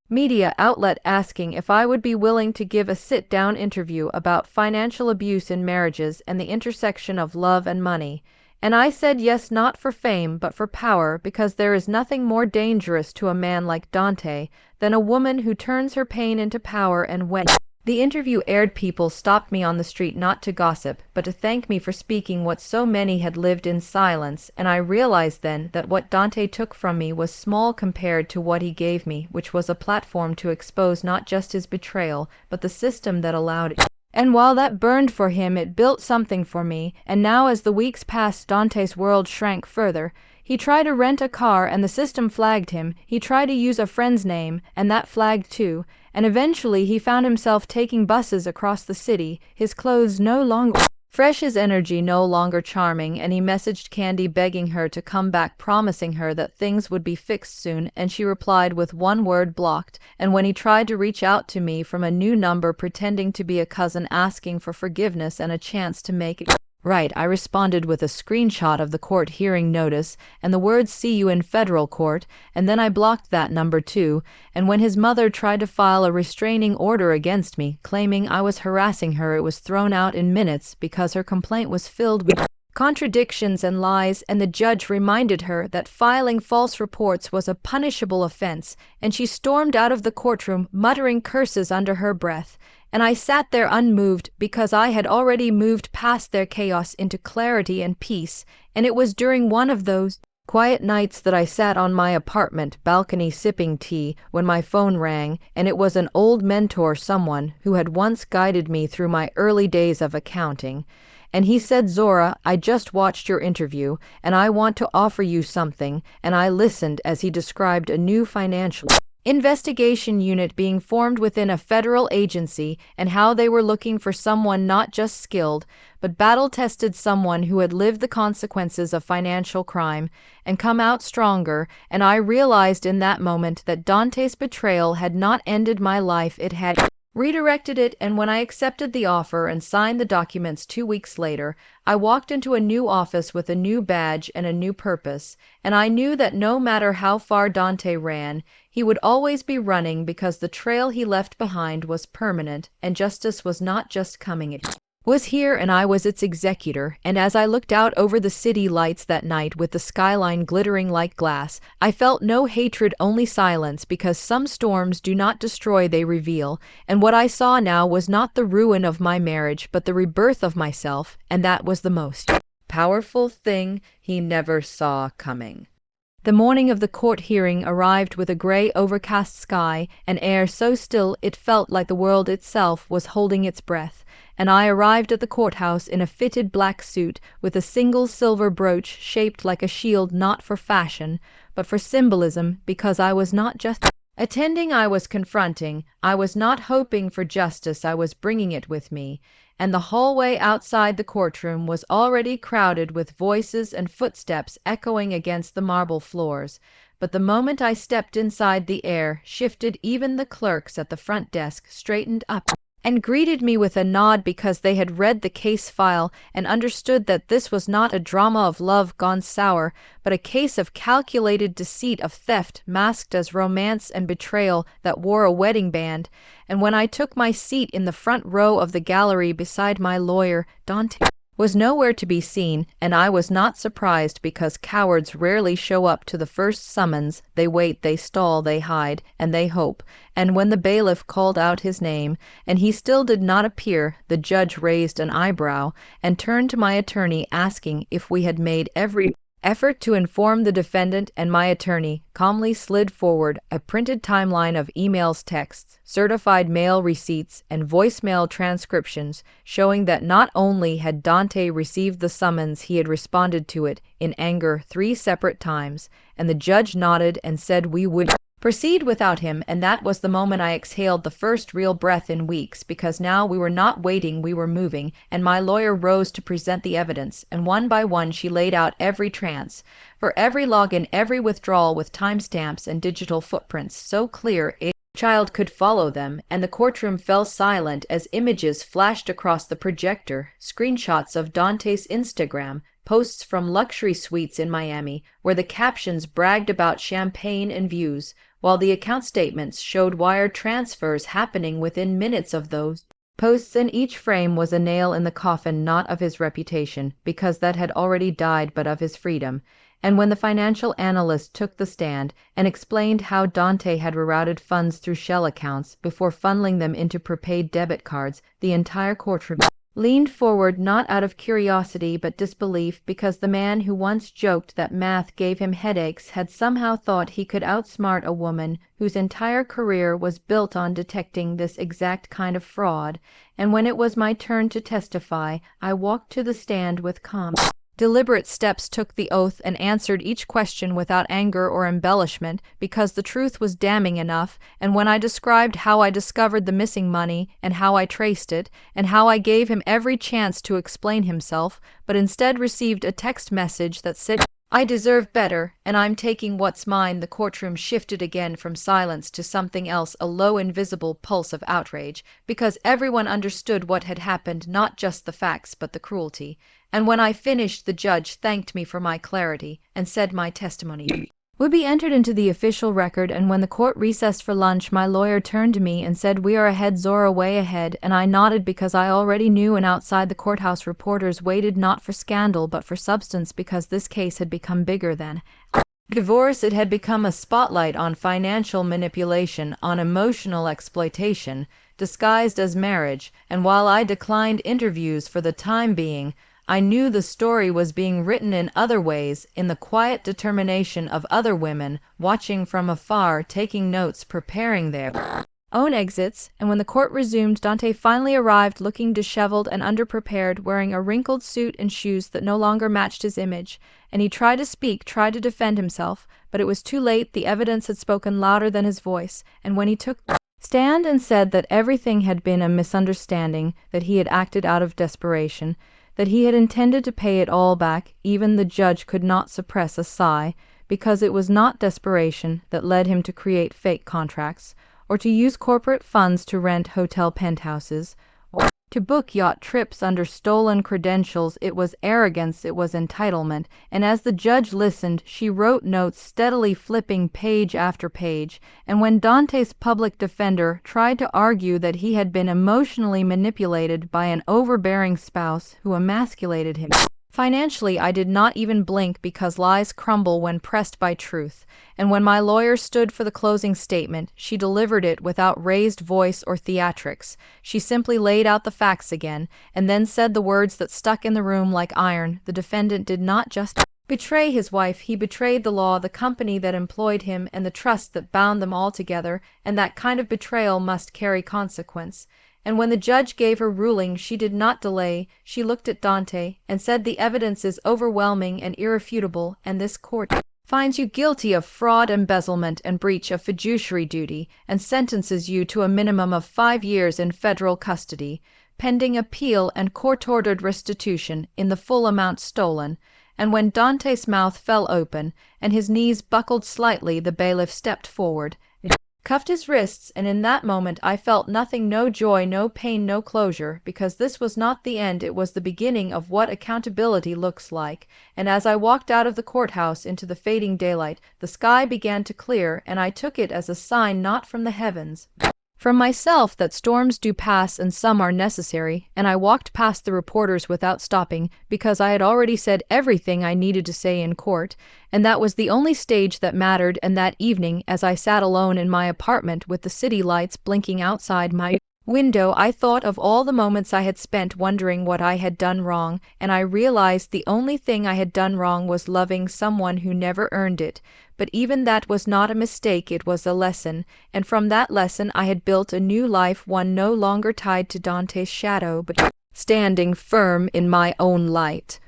media outlet asking if I would be willing to give a sit-down interview about financial abuse in marriages and the intersection of love and money. And I said yes, not for fame, but for power, because there is nothing more dangerous to a man like Dante than a woman who turns her pain into power. And when the interview aired, people stopped me on the street not to gossip, but to thank me for speaking what so many had lived in silence, and I realized then that what Dante took from me was small compared to what he gave me, which was a platform to expose not just his betrayal, but the system that allowed it. And while that burned for him, it built something for me, and now as the weeks passed, Dante's world shrank further. He tried to rent a car, and the system flagged him. He tried to use a friend's name, and that flagged too. And eventually he found himself taking buses across the city, his clothes no longer fresh, his energy no longer charming, and he messaged Candy begging her to come back, promising her that things would be fixed soon, and she replied with one word: blocked. And when he tried to reach out to me from a new number pretending to be a cousin asking for forgiveness and a chance to make it right, I responded with a screenshot of the court hearing notice and the words "see you in federal court," and then I blocked that number too. And when his mother tried to file a restraining order against me, claiming I was harassing her, it was thrown out in minutes because her complaint was filled with contradictions and lies, and the judge reminded her that filing false reports was a punishable offense, and she stormed out of the courtroom muttering curses under her breath. And I sat there unmoved because I had already moved past their chaos into clarity and peace, and it was during one of those quiet nights that I sat on my apartment balcony sipping tea when my phone rang, and it was an old mentor, someone who had once guided me through my early days of accounting. And he said, "Zora, I just watched your interview, and I want to offer you something." And I listened as he described a new financial investigation unit being formed within a federal agency, and how they were looking for someone not just skilled, but battle-tested, someone who had lived the consequences of financial crime and come out stronger. And I realized in that moment that Dante's betrayal had not ended my life, it had redirected it. And when I accepted the offer and signed the documents 2 weeks later, I walked into a new office with a new badge and a new purpose, and I knew that no matter how far Dante ran, he would always be running, because the trail he left behind was permanent, and justice was not just coming, it was here, and I was its executor. And as I looked out over the city lights that night with the skyline glittering like glass, I felt no hatred, only silence, because some storms do not destroy, they reveal. And what I saw now was not the ruin of my marriage, but the rebirth of myself, and that was the most powerful thing he never saw coming. The morning of the court hearing arrived with a gray, overcast sky, an air so still it felt like the world itself was holding its breath. And I arrived at the courthouse in a fitted black suit with a single silver brooch shaped like a shield, not for fashion, but for symbolism, because I was not just attending, I was confronting. I was not hoping for justice, I was bringing it with me. And the hallway outside the courtroom was already crowded with voices and footsteps echoing against the marble floors. But the moment I stepped inside, the air shifted. Even the clerks at the front desk straightened up and greeted me with a nod, because they had read the case file and understood that this was not a drama of love gone sour, but a case of calculated deceit, of theft masked as romance and betrayal that wore a wedding band. And when I took my seat in the front row of the gallery beside my lawyer, Dante was nowhere to be seen, and I was not surprised because cowards rarely show up to the first summons. They wait, they stall, they hide, and they hope. And when the bailiff called out his name, and he still did not appear, the judge raised an eyebrow and turned to my attorney asking if we had made every effort to inform the defendant, and my attorney calmly slid forward a printed timeline of emails, texts, certified mail receipts, and voicemail transcriptions showing that not only had Dante received the summons, he had responded to it in anger 3 separate times, and the judge nodded and said we would proceed without him, and that was the moment I exhaled the first real breath in weeks, because now we were not waiting, we were moving, and my lawyer rose to present the evidence, and one by one she laid out every for every login, every withdrawal with timestamps and digital footprints so clear a child could follow them, and the courtroom fell silent as images flashed across the projector, screenshots of Dante's Instagram, posts from luxury suites in Miami, where the captions bragged about champagne and views, while the account statements showed wire transfers happening within minutes of those posts, and each frame was a nail in the coffin, not of his reputation, because that had already died, but of his freedom. And when the financial analyst took the stand and explained how Dante had rerouted funds through shell accounts before funneling them into prepaid debit cards, the entire courtroom leaned forward, not out of curiosity but disbelief, because the man who once joked that math gave him headaches had somehow thought he could outsmart a woman whose entire career was built on detecting this exact kind of fraud. And when it was my turn to testify, I walked to the stand with calm, deliberate steps, took the oath, and answered each question without anger or embellishment, because the truth was damning enough. And when I described how I discovered the missing money, and how I traced it, and how I gave him every chance to explain himself, but instead received a text message that said, "I deserve better, and I'm taking what's mine," the courtroom shifted again from silence to something else, a low, invisible pulse of outrage, because everyone understood what had happened, not just the facts, but the cruelty. And when I finished, the judge thanked me for my clarity and said my testimony would be entered into the official record. And when the court recessed for lunch, my lawyer turned to me and said, "We are ahead, Zora, way ahead." And I nodded because I already knew, and outside the courthouse reporters waited not for scandal but for substance, because this case had become bigger than divorce. It had become a spotlight on financial manipulation, on emotional exploitation, disguised as marriage. And while I declined interviews for the time being, I knew the story was being written in other ways, in the quiet determination of other women, watching from afar, taking notes, preparing their own exits. And when the court resumed, Dante finally arrived, looking disheveled and underprepared, wearing a wrinkled suit and shoes that no longer matched his image. And he tried to speak, tried to defend himself, but it was too late. The evidence had spoken louder than his voice. And when he took the stand and said that everything had been a misunderstanding, that he had acted out of desperation, that he had intended to pay it all back, even the judge could not suppress a sigh, because it was not desperation that led him to create fake contracts, or to use corporate funds to rent hotel penthouses, or to book yacht trips under stolen credentials. It was arrogance, it was entitlement. And as the judge listened, she wrote notes, steadily flipping page after page. And when Dante's public defender tried to argue that he had been emotionally manipulated by an overbearing spouse who emasculated him financially, I did not even blink, because lies crumble when pressed by truth. And when my lawyer stood for the closing statement, she delivered it without raised voice or theatrics. She simply laid out the facts again, and then said the words that stuck in the room like iron. The defendant did not just betray his wife, he betrayed the law, the company that employed him, and the trust that bound them all together, and that kind of betrayal must carry consequence. And when the judge gave her ruling, she did not delay. She looked at Dante and said, "The evidence is overwhelming and irrefutable, and this court finds you guilty of fraud, embezzlement, and breach of fiduciary duty, and sentences you to a minimum of 5 years in federal custody, pending appeal and court-ordered restitution in the full amount stolen." And when Dante's mouth fell open and his knees buckled slightly, the bailiff stepped forward, cuffed his wrists, and in that moment I felt nothing, no joy, no pain, no closure, because this was not the end, it was the beginning of what accountability looks like. And as I walked out of the courthouse into the fading daylight, the sky began to clear, and I took it as a sign not from the heavens, from myself that storms do pass and some are necessary, and I walked past the reporters without stopping because I had already said everything I needed to say in court, and that was the only stage that mattered. And that evening, as I sat alone in my apartment with the city lights blinking outside my window, I thought of all the moments I had spent wondering what I had done wrong, and I realized the only thing I had done wrong was loving someone who never earned it. But even that was not a mistake, it was a lesson, and from that lesson I had built a new life, one no longer tied to Dante's shadow, but standing firm in my own light.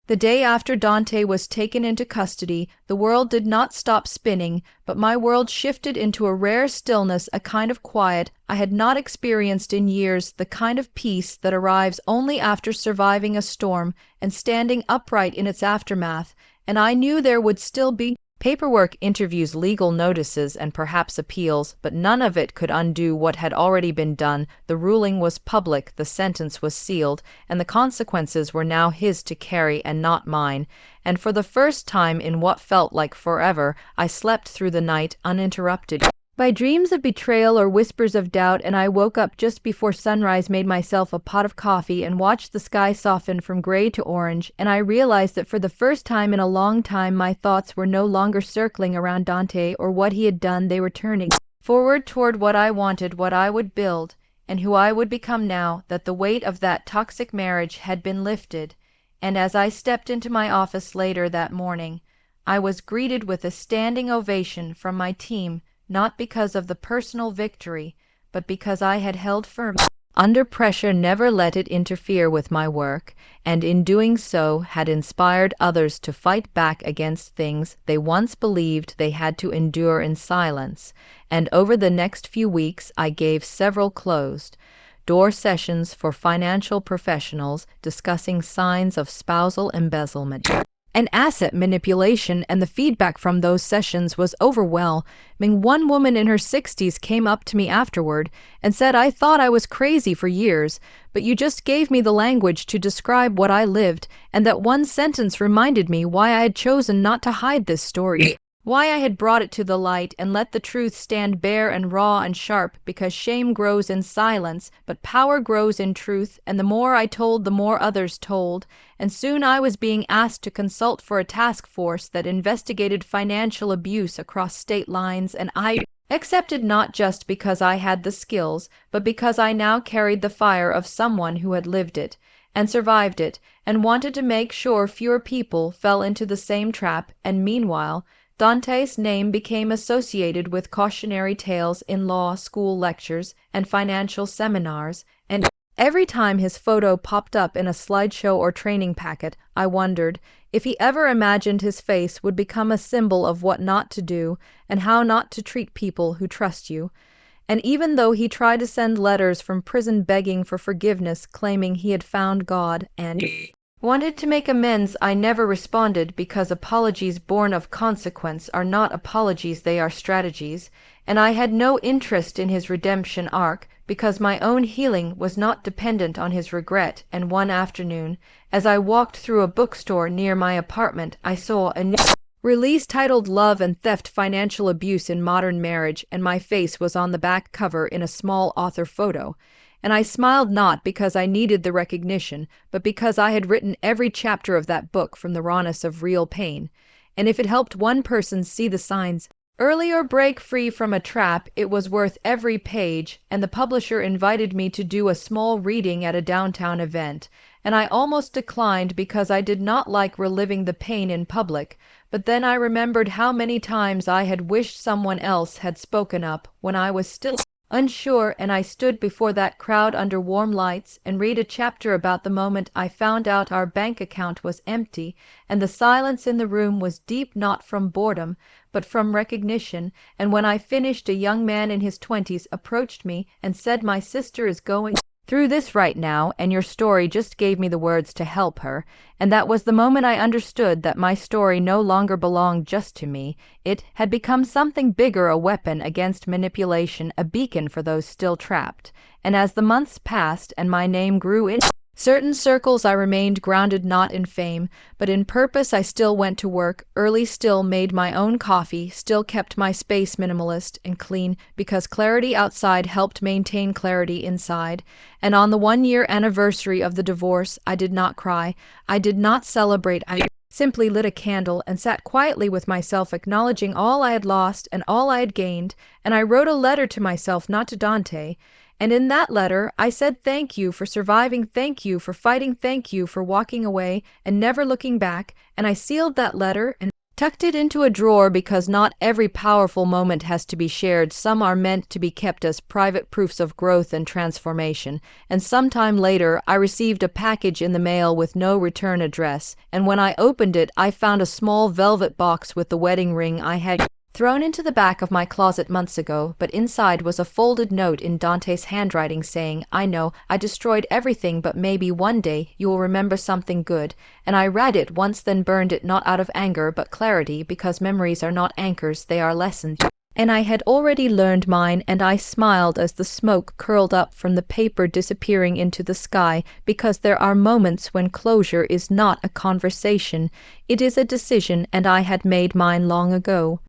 The day after Dante was taken into custody, the world did not stop spinning, but my world shifted into a rare stillness, a kind of quiet I had not experienced in years, the kind of peace that arrives only after surviving a storm and standing upright in its aftermath. And I knew there would still be paperwork, interviews, legal notices, and perhaps appeals, but none of it could undo what had already been done. The ruling was public, the sentence was sealed, and the consequences were now his to carry and not mine. And for the first time in what felt like forever, I slept through the night uninterrupted by dreams of betrayal or whispers of doubt, and I woke up just before sunrise, made myself a pot of coffee, and watched the sky soften from gray to orange, and I realized that for the first time in a long time my thoughts were no longer circling around Dante or what he had done. They were turning forward toward what I wanted, what I would build, and who I would become now that the weight of that toxic marriage had been lifted. And as I stepped into my office later that morning, I was greeted with a standing ovation from my team, not because of the personal victory, but because I had held firm under pressure, never let it interfere with my work, and in doing so had inspired others to fight back against things they once believed they had to endure in silence. And over the next few weeks I gave several closed-door sessions for financial professionals discussing signs of spousal embezzlement and asset manipulation, and the feedback from those sessions was overwhelming. One woman in her 60s came up to me afterward and said, "I thought I was crazy for years, but you just gave me the language to describe what I lived, and that one sentence reminded me why I had chosen not to hide this story. Why I had brought it to the light and let the truth stand bare and raw and sharp, because shame grows in silence, but power grows in truth, and the more I told, the more others told, and soon I was being asked to consult for a task force that investigated financial abuse across state lines, and I accepted, not just because I had the skills, but because I now carried the fire of someone who had lived it and survived it, and wanted to make sure fewer people fell into the same trap. And meanwhile, Dante's name became associated with cautionary tales in law school lectures and financial seminars, and every time his photo popped up in a slideshow or training packet, I wondered if he ever imagined his face would become a symbol of what not to do and how not to treat people who trust you. And even though he tried to send letters from prison begging for forgiveness, claiming he had found God and wanted to make amends, I never responded, because apologies born of consequence are not apologies, they are strategies, and I had no interest in his redemption arc, because my own healing was not dependent on his regret. And one afternoon, as I walked through a bookstore near my apartment, I saw a new release titled Love and Theft: Financial Abuse in Modern Marriage, and my face was on the back cover in a small author photo. And I smiled, not because I needed the recognition, but because I had written every chapter of that book from the rawness of real pain. And if it helped one person see the signs early or break free from a trap, it was worth every page. And the publisher invited me to do a small reading at a downtown event, and I almost declined because I did not like reliving the pain in public. But then I remembered how many times I had wished someone else had spoken up when I was still unsure, and I stood before that crowd under warm lights and read a chapter about the moment I found out our bank account was empty, and the silence in the room was deep, not from boredom, but from recognition. And when I finished, a young man in his 20s approached me and said, "My sister is going through this right now, and your story just gave me the words to help her." And that was the moment I understood that my story no longer belonged just to me. It had become something bigger, a weapon against manipulation, a beacon for those still trapped. And as the months passed and my name grew in Certain circles I remained grounded not in fame, but in purpose. I still went to work early, still made my own coffee, still kept my space minimalist and clean because clarity outside helped maintain clarity inside. And on the 1-year anniversary of the divorce, I did not cry, I did not celebrate, I simply lit a candle and sat quietly with myself, acknowledging all I had lost and all I had gained, and I wrote a letter to myself, not to Dante. And in that letter, I said thank you for surviving, thank you for fighting, thank you for walking away and never looking back, and I sealed that letter and tucked it into a drawer because not every powerful moment has to be shared. Some are meant to be kept as private proofs of growth and transformation. And sometime later, I received a package in the mail with no return address, and when I opened it, I found a small velvet box with the wedding ring I had thrown into the back of my closet months ago, but inside was a folded note in Dante's handwriting saying, "I know, I destroyed everything, but maybe one day you will remember something good." And I read it once, then burned it, not out of anger, but clarity, because memories are not anchors, they are lessons. And I had already learned mine, and I smiled as the smoke curled up from the paper disappearing into the sky, because there are moments when closure is not a conversation, it is a decision, and I had made mine long ago.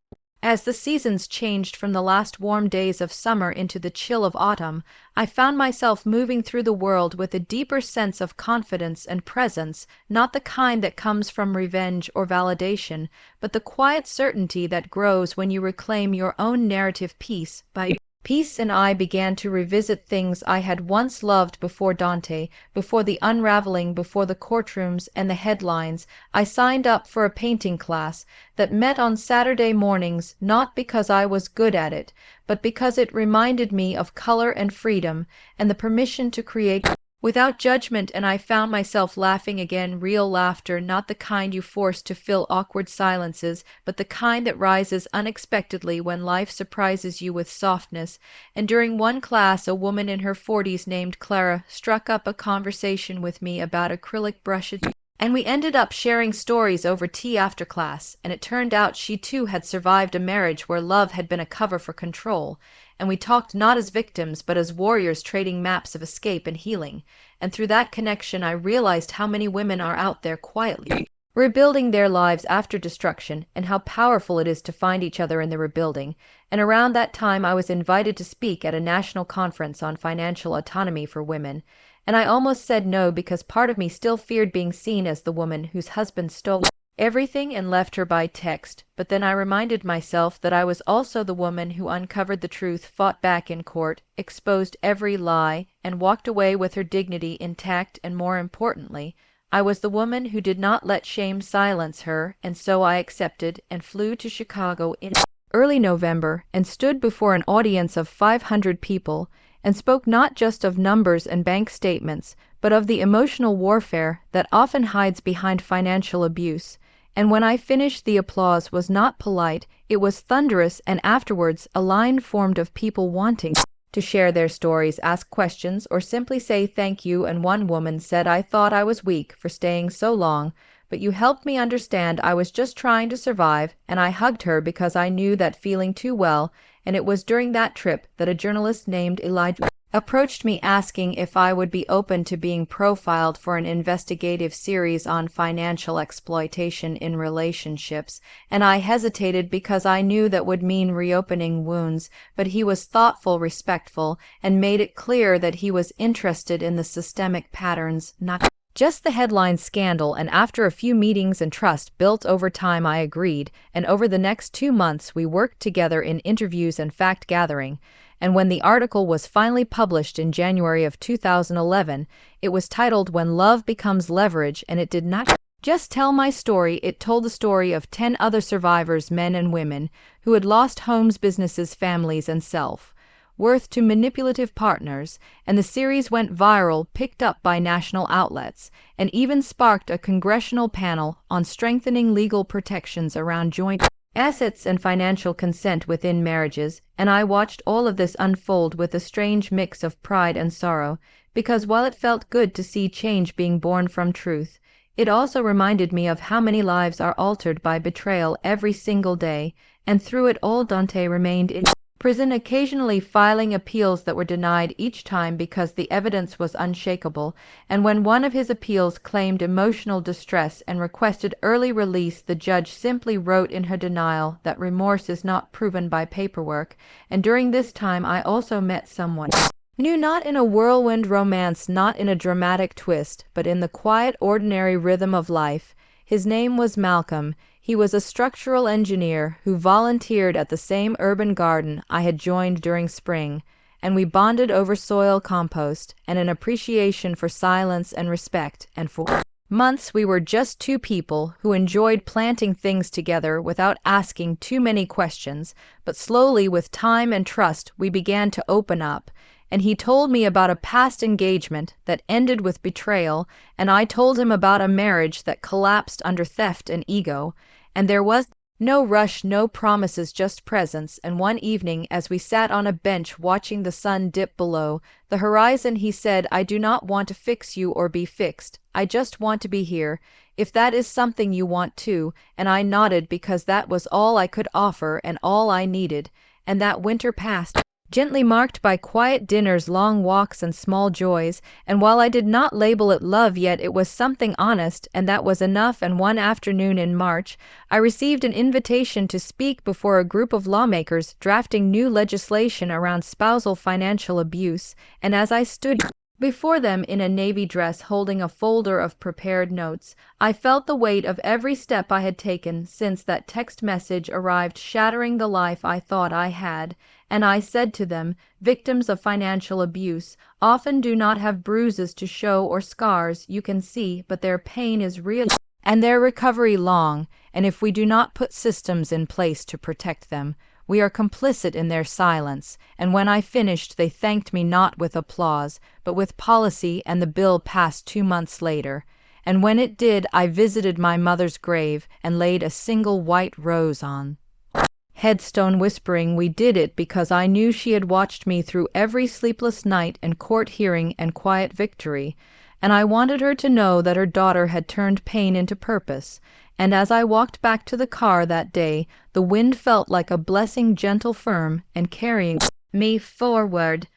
As the seasons changed from the last warm days of summer into the chill of autumn, I found myself moving through the world with a deeper sense of confidence and presence, not the kind that comes from revenge or validation, but the quiet certainty that grows when you reclaim your own narrative piece by piece. And I began to revisit things I had once loved before Dante, before the unraveling, before the courtrooms and the headlines. I signed up for a painting class that met on Saturday mornings, not because I was good at it, but because it reminded me of color and freedom and the permission to create without judgment. And I found myself laughing again, real laughter, not the kind you force to fill awkward silences, but the kind that rises unexpectedly when life surprises you with softness. And during one class, a woman in her 40s named Clara struck up a conversation with me about acrylic brushes, and we ended up sharing stories over tea after class, and it turned out she too had survived a marriage where love had been a cover for control. And we talked not as victims, but as warriors trading maps of escape and healing. And through that connection, I realized how many women are out there quietly rebuilding their lives after destruction, and how powerful it is to find each other in the rebuilding. And around that time, I was invited to speak at a national conference on financial autonomy for women. And I almost said no because part of me still feared being seen as the woman whose husband stole everything and left her by text, but then I reminded myself that I was also the woman who uncovered the truth, fought back in court, exposed every lie, and walked away with her dignity intact. And more importantly, I was the woman who did not let shame silence her, and so I accepted and flew to Chicago in early November and stood before an audience of 500 people and spoke not just of numbers and bank statements, but of the emotional warfare that often hides behind financial abuse. And when I finished, the applause was not polite, it was thunderous, and afterwards a line formed of people wanting to share their stories, ask questions, or simply say thank you. And one woman said, "I thought I was weak for staying so long, but you helped me understand I was just trying to survive." And I hugged her because I knew that feeling too well. And it was during that trip that a journalist named Elijah approached me asking if I would be open to being profiled for an investigative series on financial exploitation in relationships, and I hesitated because I knew that would mean reopening wounds, but he was thoughtful, respectful, and made it clear that he was interested in the systemic patterns, not just the headline scandal. And after a few meetings and trust built over time, I agreed, and over the next 2 months we worked together in interviews and fact-gathering. And when the article was finally published in January of 2011, it was titled "When Love Becomes Leverage," and it did not just tell my story, it told the story of 10 other survivors, men and women, who had lost homes, businesses, families, and self-worth to manipulative partners. And the series went viral, picked up by national outlets, and even sparked a congressional panel on strengthening legal protections around joint assets and financial consent within marriages. And I watched all of this unfold with a strange mix of pride and sorrow, because while it felt good to see change being born from truth, it also reminded me of how many lives are altered by betrayal every single day. And through it all, Dante remained prison, occasionally filing appeals that were denied each time because the evidence was unshakable, and when one of his appeals claimed emotional distress and requested early release, the judge simply wrote in her denial that remorse is not proven by paperwork. And during this time I also met someone new, not in a whirlwind romance, not in a dramatic twist, but in the quiet, ordinary rhythm of life. His name was Malcolm. He was a structural engineer who volunteered at the same urban garden I had joined during spring, and we bonded over soil compost and an appreciation for silence and respect, and for months we were just two people who enjoyed planting things together without asking too many questions, but slowly, with time and trust, we began to open up. And he told me about a past engagement that ended with betrayal, and I told him about a marriage that collapsed under theft and ego. And there was no rush, no promises, just presence. And one evening, as we sat on a bench watching the sun dip below the horizon, he said, "I do not want to fix you or be fixed. I just want to be here, if that is something you want too." And I nodded, because that was all I could offer and all I needed. And that winter passed, gently marked by quiet dinners, long walks, and small joys, and while I did not label it love yet, it was something honest, and that was enough. And one afternoon in March, I received an invitation to speak before a group of lawmakers drafting new legislation around spousal financial abuse, and as I stood before them in a navy dress holding a folder of prepared notes, I felt the weight of every step I had taken since that text message arrived, shattering the life I thought I had. And I said to them, victims of financial abuse often do not have bruises to show or scars you can see, but their pain is real and their recovery long, and if we do not put systems in place to protect them, we are complicit in their silence. And when I finished, they thanked me not with applause, but with policy, and the bill passed 2 months later. And when it did, I visited my mother's grave and laid a single white rose on headstone, whispering, "We did it," because I knew she had watched me through every sleepless night and court hearing and quiet victory, and I wanted her to know that her daughter had turned pain into purpose. And as I walked back to the car that day, the wind felt like a blessing, gentle, firm, and carrying me forward.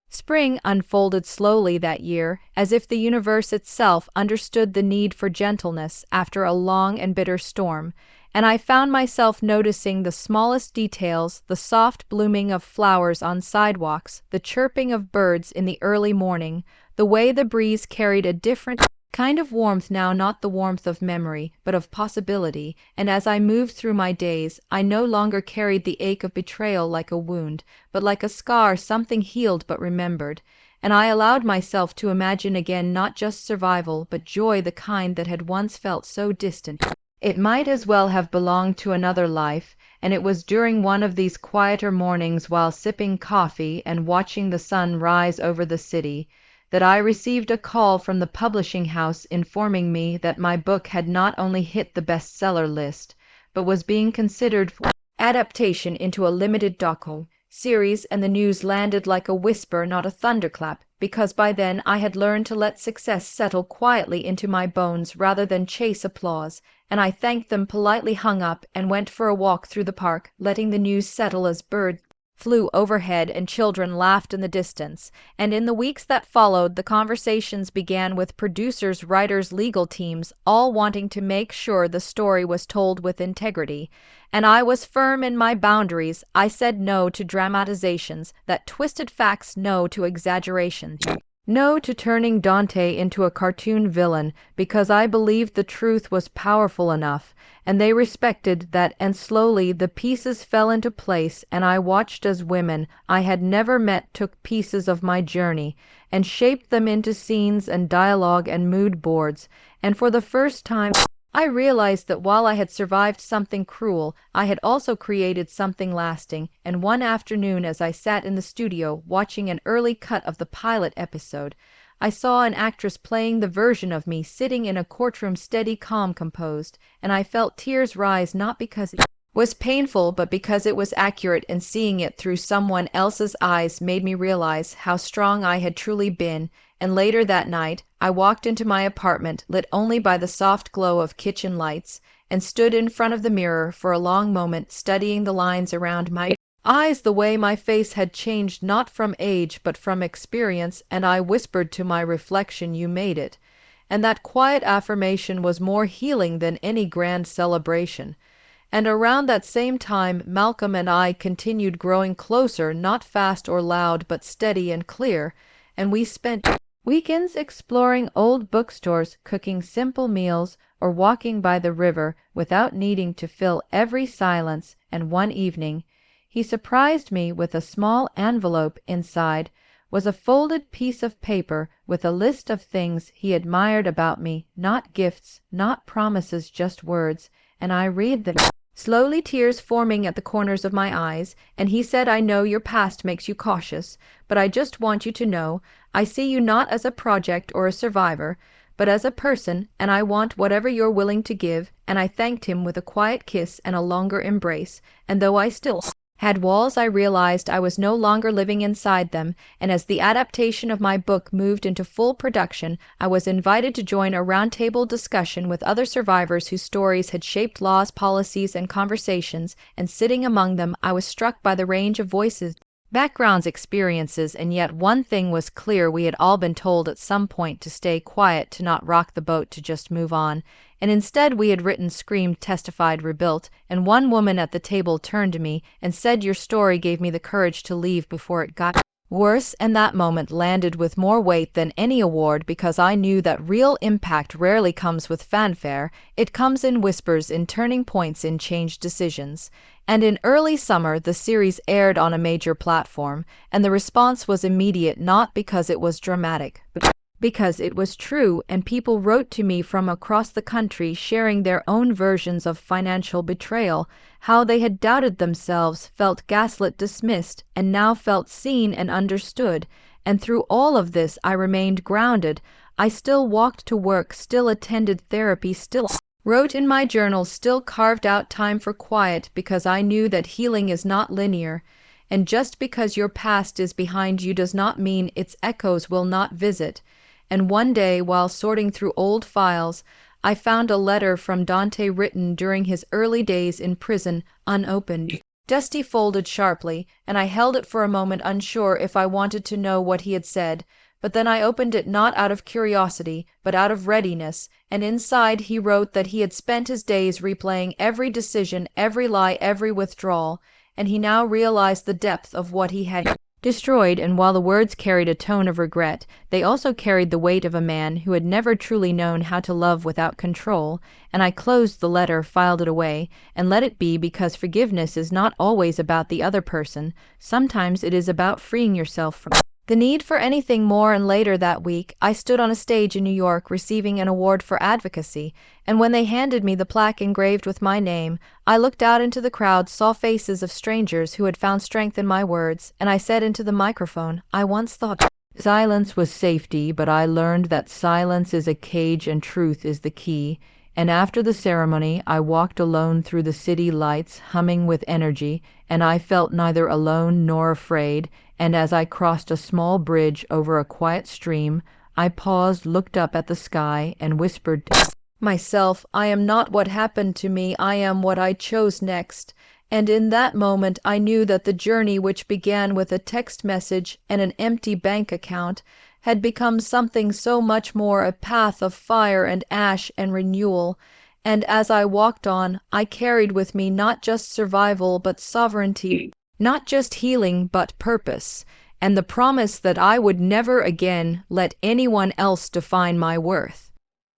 Spring unfolded slowly that year, as if the universe itself understood the need for gentleness after a long and bitter storm, and I found myself noticing the smallest details, the soft blooming of flowers on sidewalks, the chirping of birds in the early morning, the way the breeze carried a different kind of warmth now, not the warmth of memory, but of possibility. And as I moved through my days, I no longer carried the ache of betrayal like a wound, but like a scar, something healed but remembered. And I allowed myself to imagine again not just survival, but joy, the kind that had once felt so distant it might as well have belonged to another life. And it was during one of these quieter mornings, while sipping coffee and watching the sun rise over the city, that I received a call from the publishing house informing me that my book had not only hit the bestseller list, but was being considered for adaptation into a limited docu series. And the news landed like a whisper, not a thunderclap, because by then I had learned to let success settle quietly into my bones rather than chase applause. And I thanked them, politely hung up, and went for a walk through the park, letting the news settle as birds flew overhead and children laughed in the distance. And in the weeks that followed, the conversations began with producers, writers, legal teams, all wanting to make sure the story was told with integrity. And I was firm in my boundaries. I said no to dramatizations, that twisted facts, no to exaggerations. No to turning Dante into a cartoon villain, because I believed the truth was powerful enough, and they respected that. And slowly the pieces fell into place, and I watched as women I had never met took pieces of my journey and shaped them into scenes and dialogue and mood boards. And for the first time I realized that while I had survived something cruel, I had also created something lasting. And one afternoon, as I sat in the studio watching an early cut of the pilot episode, I saw an actress playing the version of me sitting in a courtroom, steady, calm, composed, and I felt tears rise, not because it was painful, but because it was accurate, and seeing it through someone else's eyes made me realize how strong I had truly been. And later that night, I walked into my apartment, lit only by the soft glow of kitchen lights, and stood in front of the mirror for a long moment, studying the lines around my eyes the way my face had changed not from age but from experience, and I whispered to my reflection, "You made it." And that quiet affirmation was more healing than any grand celebration. And around that same time, Malcolm and I continued growing closer, not fast or loud, but steady and clear, and we spent weekends exploring old bookstores, cooking simple meals, or walking by the river without needing to fill every silence. And one evening, he surprised me with a small envelope. Inside was a folded piece of paper with a list of things he admired about me, not gifts, not promises, just words, and I read them. Slowly, tears forming at the corners of my eyes, and he said, "I know your past makes you cautious, but I just want you to know I see you not as a project or a survivor, but as a person, and I want whatever you're willing to give." And I thanked him with a quiet kiss and a longer embrace, and though I still had walls, I realized I was no longer living inside them, and as the adaptation of my book moved into full production, I was invited to join a roundtable discussion with other survivors whose stories had shaped laws, policies, and conversations, and sitting among them, I was struck by the range of voices, backgrounds, experiences, and yet one thing was clear: we had all been told at some point to stay quiet, to not rock the boat, to just move on. And instead we had written, screamed, testified, rebuilt, and one woman at the table turned to me and said, "Your story gave me the courage to leave before it got worse." And that moment landed with more weight than any award, because I knew that real impact rarely comes with fanfare. It comes in whispers, in turning points, in changed decisions. And in early summer, the series aired on a major platform, and the response was immediate, not because it was dramatic, but because it was true, and people wrote to me from across the country sharing their own versions of financial betrayal, how they had doubted themselves, felt gaslit, dismissed, and now felt seen and understood. And through all of this, I remained grounded. I still walked to work, still attended therapy, still wrote in my journal, still carved out time for quiet, because I knew that healing is not linear. And just because your past is behind you does not mean its echoes will not visit. And one day, while sorting through old files, I found a letter from Dante written during his early days in prison, unopened, dusty, folded sharply, and I held it for a moment, unsure if I wanted to know what he had said. But then I opened it, not out of curiosity, but out of readiness, and inside he wrote that he had spent his days replaying every decision, every lie, every withdrawal, and he now realized the depth of what he had destroyed. And while the words carried a tone of regret, they also carried the weight of a man who had never truly known how to love without control. And I closed the letter, filed it away, and let it be, because forgiveness is not always about the other person. Sometimes it is about freeing yourself from the need for anything more. And later that week, I stood on a stage in New York receiving an award for advocacy, and when they handed me the plaque engraved with my name, I looked out into the crowd, saw faces of strangers who had found strength in my words, and I said into the microphone, "I once thought silence was safety, but I learned that silence is a cage and truth is the key." And after the ceremony, I walked alone through the city lights, humming with energy, and I felt neither alone nor afraid. And as I crossed a small bridge over a quiet stream, I paused, looked up at the sky, and whispered to myself, "I am not what happened to me, I am what I chose next." And in that moment I knew that the journey, which began with a text message and an empty bank account, had become something so much more, a path of fire and ash and renewal. And as I walked on, I carried with me not just survival but sovereignty, not just healing but purpose, and the promise that I would never again let anyone else define my worth.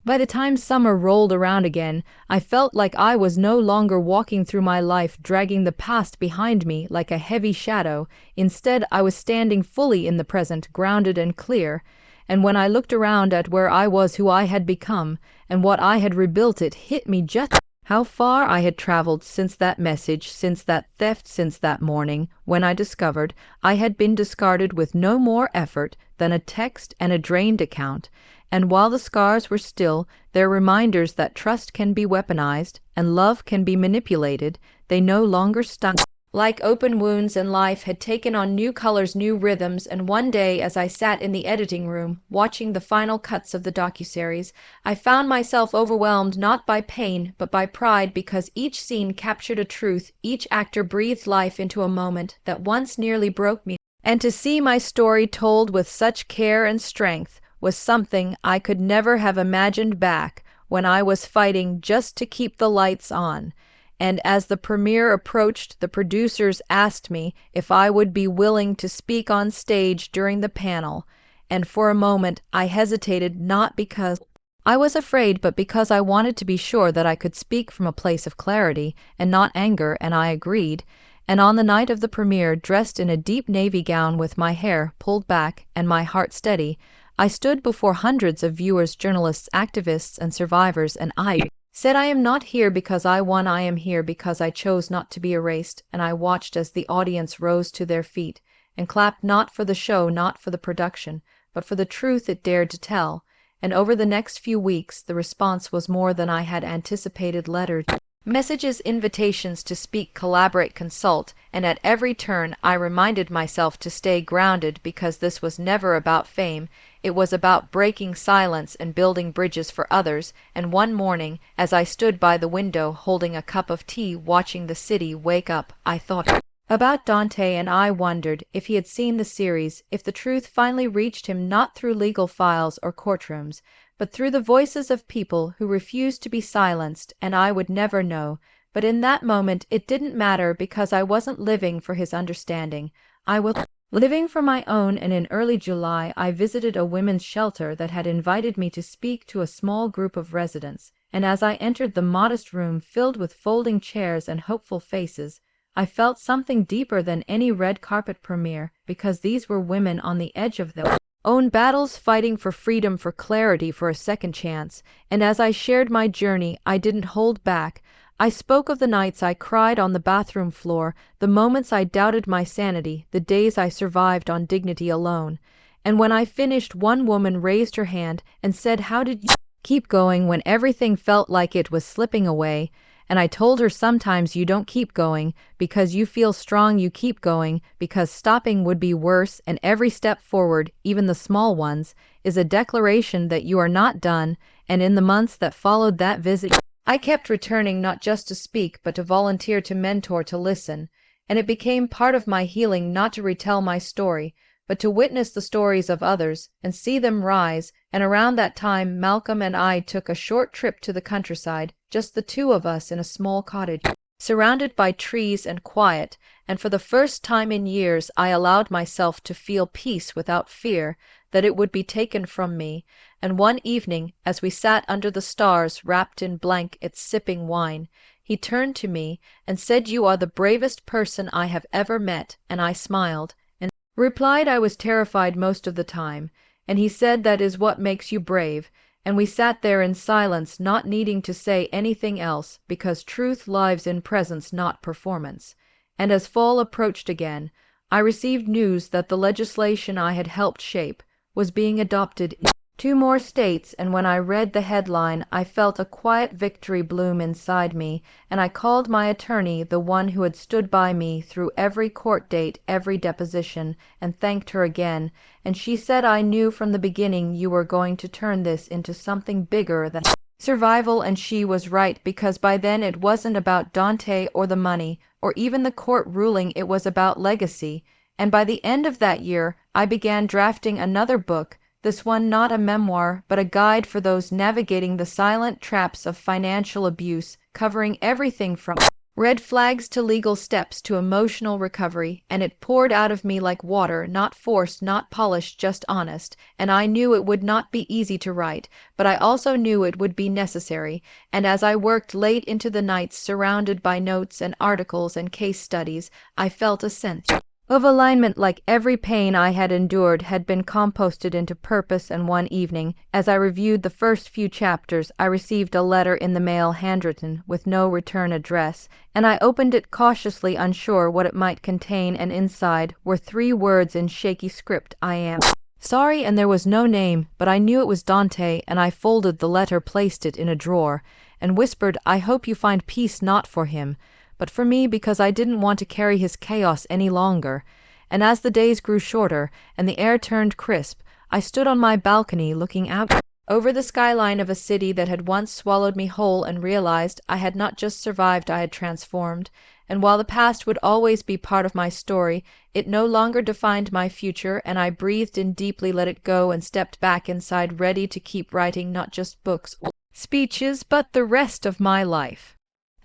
By the time summer rolled around again, I felt like I was no longer walking through my life dragging the past behind me like a heavy shadow. Instead, I was standing fully in the present, grounded and clear. And when I looked around at where I was, who I had become, and what I had rebuilt, it hit me just how far I had traveled since that message, since that theft, since that morning when I discovered I had been discarded with no more effort than a text and a drained account. And while the scars were still, they're reminders that trust can be weaponized and love can be manipulated. They no longer stung like open wounds in life, had taken on new colors, new rhythms, and one day, as I sat in the editing room, watching the final cuts of the docuseries, I found myself overwhelmed not by pain, but by pride, because each scene captured a truth, each actor breathed life into a moment that once nearly broke me. And to see my story told with such care and strength was something I could never have imagined back when I was fighting just to keep the lights on. And as the premiere approached, the producers asked me if I would be willing to speak on stage during the panel, and for a moment I hesitated, not because I was afraid, but because I wanted to be sure that I could speak from a place of clarity and not anger, and I agreed. And on the night of the premiere, dressed in a deep navy gown with my hair pulled back and my heart steady, I stood before hundreds of viewers, journalists, activists, and survivors, and I said, I am not here because I won, I am here because I chose not to be erased. And I watched as the audience rose to their feet and clapped, not for the show, not for the production, but for the truth it dared to tell. And over the next few weeks, the response was more than I had anticipated. Letters, messages, invitations to speak, collaborate, consult, and at every turn I reminded myself to stay grounded, because this was never about fame. It was about breaking silence and building bridges for others. And one morning, as I stood by the window holding a cup of tea, watching the city wake up, I thought about Dante, and I wondered if he had seen the series, if the truth finally reached him, not through legal files or courtrooms, but through the voices of people who refused to be silenced. And I would never know. But in that moment it didn't matter, because I wasn't living for his understanding. I was living for my own. And in early July I visited a women's shelter that had invited me to speak to a small group of residents. And as I entered the modest room filled with folding chairs and hopeful faces, I felt something deeper than any red carpet premiere, because these were women on the edge of their own battles, fighting for freedom, for clarity, for a second chance. And as I shared my journey, I didn't hold back. I spoke of the nights I cried on the bathroom floor, the moments I doubted my sanity, the days I survived on dignity alone. And when I finished, one woman raised her hand and said, "How did you keep going when everything felt like it was slipping away?" And I told her, sometimes you don't keep going because you feel strong, you keep going because stopping would be worse, and every step forward, even the small ones, is a declaration that you are not done. And in the months that followed that visit, I kept returning, not just to speak, but to volunteer, to mentor, to listen. And it became part of my healing not to retell my story, but to witness the stories of others and see them rise. And around that time, Malcolm and I took a short trip to the countryside, just the two of us in a small cottage, surrounded by trees and quiet. And for the first time in years, I allowed myself to feel peace without fear that it would be taken from me. And one evening, as we sat under the stars, wrapped in blankets, sipping wine, he turned to me and said, "You are the bravest person I have ever met." And I smiled and replied I was terrified most of the time. And he said, "That is what makes you brave." And we sat there in silence, not needing to say anything else, because truth lives in presence, not performance. And as fall approached again, I received news that the legislation I had helped shape was being adopted in 2 more states. And when I read the headline, I felt a quiet victory bloom inside me, and I called my attorney, the one who had stood by me through every court date, every deposition, and thanked her again. And she said, "I knew from the beginning you were going to turn this into something bigger than survival." And she was right, because by then it wasn't about Dante or the money or even the court ruling, it was about legacy. And by the end of that year, I began drafting another book, this one not a memoir, but a guide for those navigating the silent traps of financial abuse, covering everything from red flags to legal steps to emotional recovery. And it poured out of me like water, not forced, not polished, just honest. And I knew it would not be easy to write, but I also knew it would be necessary. And as I worked late into the nights, surrounded by notes and articles and case studies, I felt a sense of alignment, like every pain I had endured had been composted into purpose. And one evening, as I reviewed the first few chapters, I received a letter in the mail, handwritten, with no return address, and I opened it cautiously, unsure what it might contain. And inside were 3 words in shaky script: "I am sorry." And there was no name, but I knew it was Dante. And I folded the letter, placed it in a drawer, and whispered, "I hope you find peace, not for him, but for me because I didn't want to carry his chaos any longer. And as the days grew shorter and the air turned crisp, I stood on my balcony looking out over the skyline of a city that had once swallowed me whole and realized I had not just survived, I had transformed. And while the past would always be part of my story, it no longer defined my future, and I breathed in deeply, let it go, and stepped back inside, ready to keep writing not just books or speeches, but the rest of my life.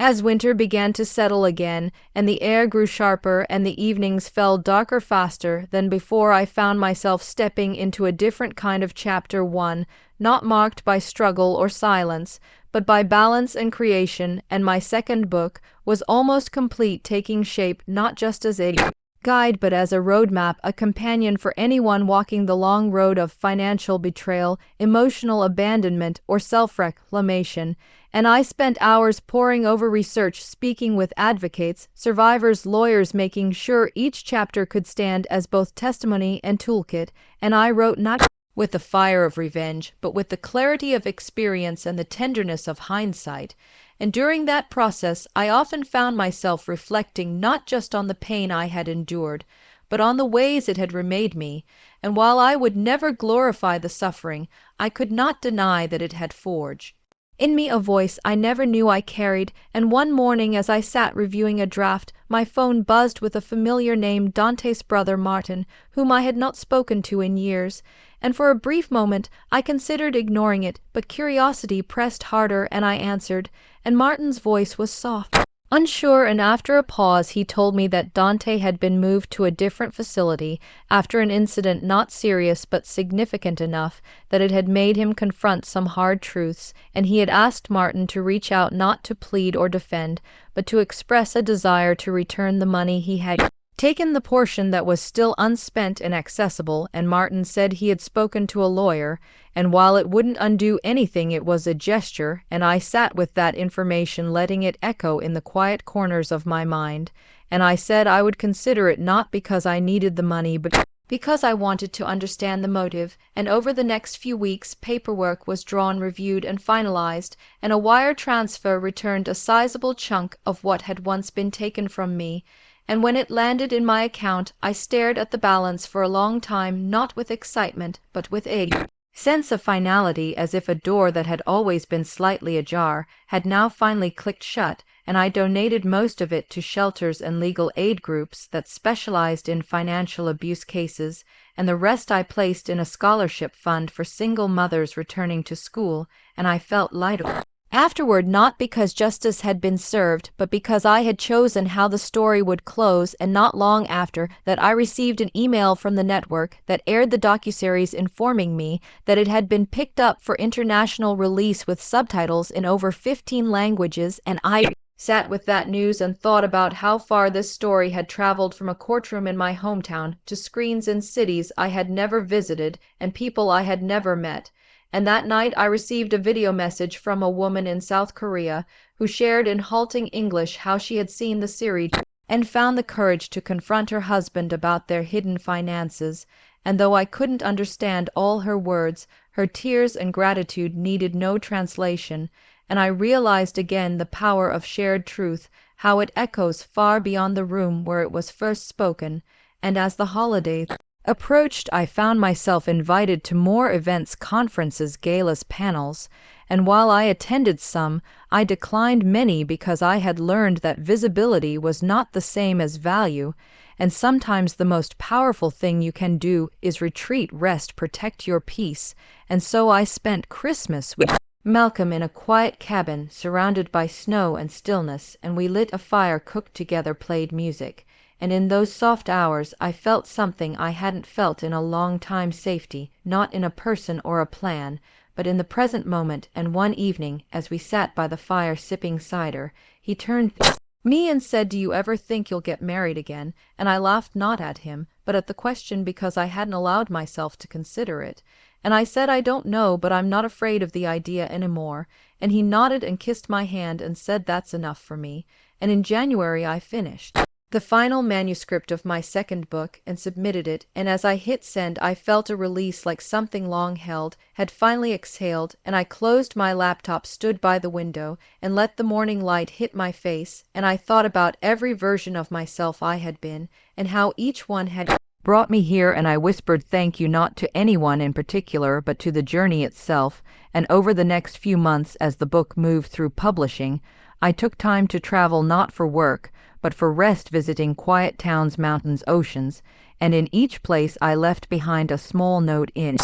As winter began to settle again, and the air grew sharper and the evenings fell darker faster than before, I found myself stepping into a different kind of chapter, one not marked by struggle or silence, but by balance and creation, and my second book was almost complete, taking shape not just as a guide but as a roadmap, a companion for anyone walking the long road of financial betrayal, emotional abandonment, or self-reclamation. And I spent hours poring over research, speaking with advocates, survivors, lawyers, making sure each chapter could stand as both testimony and toolkit, and I wrote not with the fire of revenge, but with the clarity of experience and the tenderness of hindsight. And during that process, I often found myself reflecting not just on the pain I had endured, but on the ways it had remade me. And while I would never glorify the suffering, I could not deny that it had forged in me a voice I never knew I carried. And one morning, as I sat reviewing a draft, my phone buzzed with a familiar name, Dante's brother Martin, whom I had not spoken to in years. And for a brief moment I considered ignoring it, but curiosity pressed harder, and I answered, and Martin's voice was soft, unsure, and after a pause he told me that Dante had been moved to a different facility after an incident not serious but significant enough that it had made him confront some hard truths, and he had asked Martin to reach out, not to plead or defend, but to express a desire to return the money he had taken, the portion that was still unspent and accessible. And Martin said he had spoken to a lawyer, and while it wouldn't undo anything, it was a gesture, and I sat with that information, letting it echo in the quiet corners of my mind. And I said I would consider it, not because I needed the money, but because I wanted to understand the motive. And over the next few weeks, paperwork was drawn, reviewed, and finalized, and a wire transfer returned a sizable chunk of what had once been taken from me. And when it landed in my account, I stared at the balance for a long time, not with excitement, but with a sense of finality, as if a door that had always been slightly ajar had now finally clicked shut. And I donated most of it to shelters and legal aid groups that specialized in financial abuse cases, and the rest I placed in a scholarship fund for single mothers returning to school, and I felt lighter afterward, not because justice had been served, but because I had chosen how the story would close. And not long after that, I received an email from the network that aired the docuseries informing me that it had been picked up for international release with subtitles in over 15 languages, and I sat with that news and thought about how far this story had traveled from a courtroom in my hometown to screens in cities I had never visited and people I had never met. And that night I received a video message from a woman in South Korea who shared in halting English how she had seen the series and found the courage to confront her husband about their hidden finances. And though I couldn't understand all her words, her tears and gratitude needed no translation, and I realized again the power of shared truth, how it echoes far beyond the room where it was first spoken. And as the holidays approached, I found myself invited to more events, conferences, galas, panels, and while I attended some, I declined many because I had learned that visibility was not the same as value, and sometimes the most powerful thing you can do is retreat, rest, protect your peace. And so I spent Christmas with Malcolm in a quiet cabin surrounded by snow and stillness, and we lit a fire, cooked together, played music. And in those soft hours I felt something I hadn't felt in a long time, safety, not in a person or a plan, but in the present moment. And one evening, as we sat by the fire sipping cider, he turned to me and said, "Do you ever think you'll get married again?" And I laughed, not at him, but at the question, because I hadn't allowed myself to consider it. And I said, "I don't know, but I'm not afraid of the idea anymore." And he nodded and kissed my hand and said, "That's enough for me." And in January I finished the final manuscript of my second book and submitted it, and as I hit send I felt a release like something long held had finally exhaled, and I closed my laptop, stood by the window, and let the morning light hit my face, and I thought about every version of myself I had been, and how each one had brought me here, and I whispered thank you not to anyone in particular but to the journey itself. And over the next few months, as the book moved through publishing, I took time to travel not for work, but for rest, visiting quiet towns, mountains, oceans, and in each place I left behind a small note in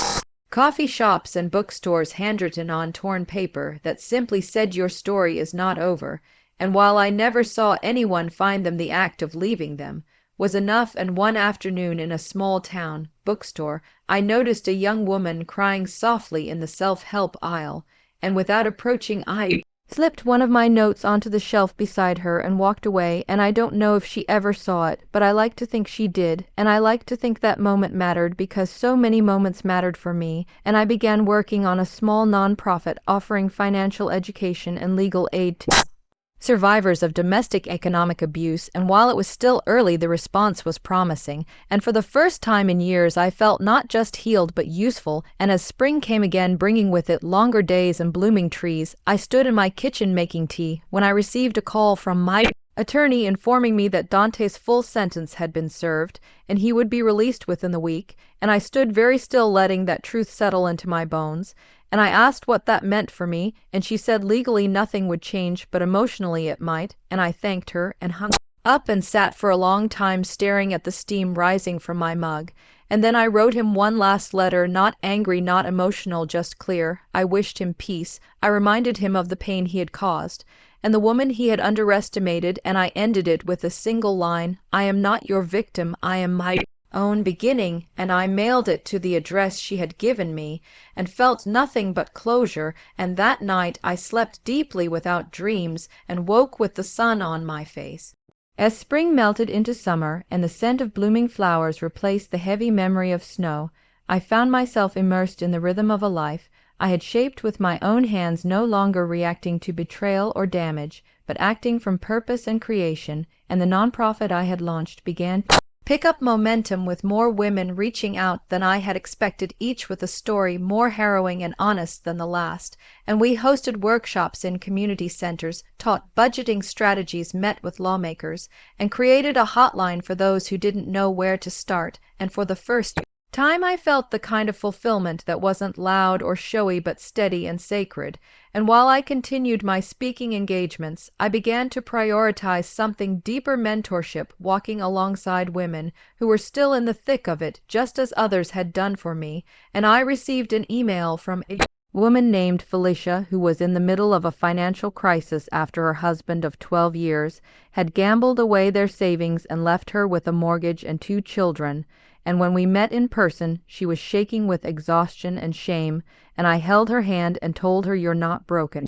coffee shops and bookstores, handwritten on torn paper, that simply said your story is not over, and while I never saw anyone find them, the act of leaving them was enough. And one afternoon in a small town bookstore, I noticed a young woman crying softly in the self-help aisle, and without approaching I slipped one of my notes onto the shelf beside her and walked away, and I don't know if she ever saw it, but I like to think she did, and I like to think that moment mattered because so many moments mattered for me, and I began working on a small nonprofit offering financial education and legal aid to survivors of domestic economic abuse, and while it was still early, the response was promising, and for the first time in years I felt not just healed but useful. And as spring came again, bringing with it longer days and blooming trees, I stood in my kitchen making tea when I received a call from my attorney informing me that Dante's full sentence had been served and he would be released within the week. And I stood very still, letting that truth settle into my bones. And I asked what that meant for me, and she said legally nothing would change, but emotionally it might. And I thanked her and hung up and sat for a long time staring at the steam rising from my mug. And then I wrote him one last letter, not angry, not emotional, just clear. I wished him peace. I reminded him of the pain he had caused and the woman he had underestimated, and I ended it with a single line: I am not your victim, I am my own beginning. And I mailed it to the address she had given me and felt nothing but closure. And that night I slept deeply without dreams and woke with the sun on my face. As spring melted into summer and the scent of blooming flowers replaced the heavy memory of snow, I found myself immersed in the rhythm of a life I had shaped with my own hands, no longer reacting to betrayal or damage, but acting from purpose and creation. And the nonprofit I had launched began to pick up momentum, with more women reaching out than I had expected, each with a story more harrowing and honest than the last. And we hosted workshops in community centers, taught budgeting strategies, met with lawmakers, and created a hotline for those who didn't know where to start. And for the first time I felt the kind of fulfillment that wasn't loud or showy but steady and sacred. And while I continued my speaking engagements, I began to prioritize something deeper: mentorship, walking alongside women who were still in the thick of it, just as others had done for me. And I received an email from a woman named Felicia, who was in the middle of a financial crisis after her husband of 12 years had gambled away their savings and left her with a mortgage and 2 children. And when we met in person, she was shaking with exhaustion and shame, and I held her hand and told her, "You're not broken.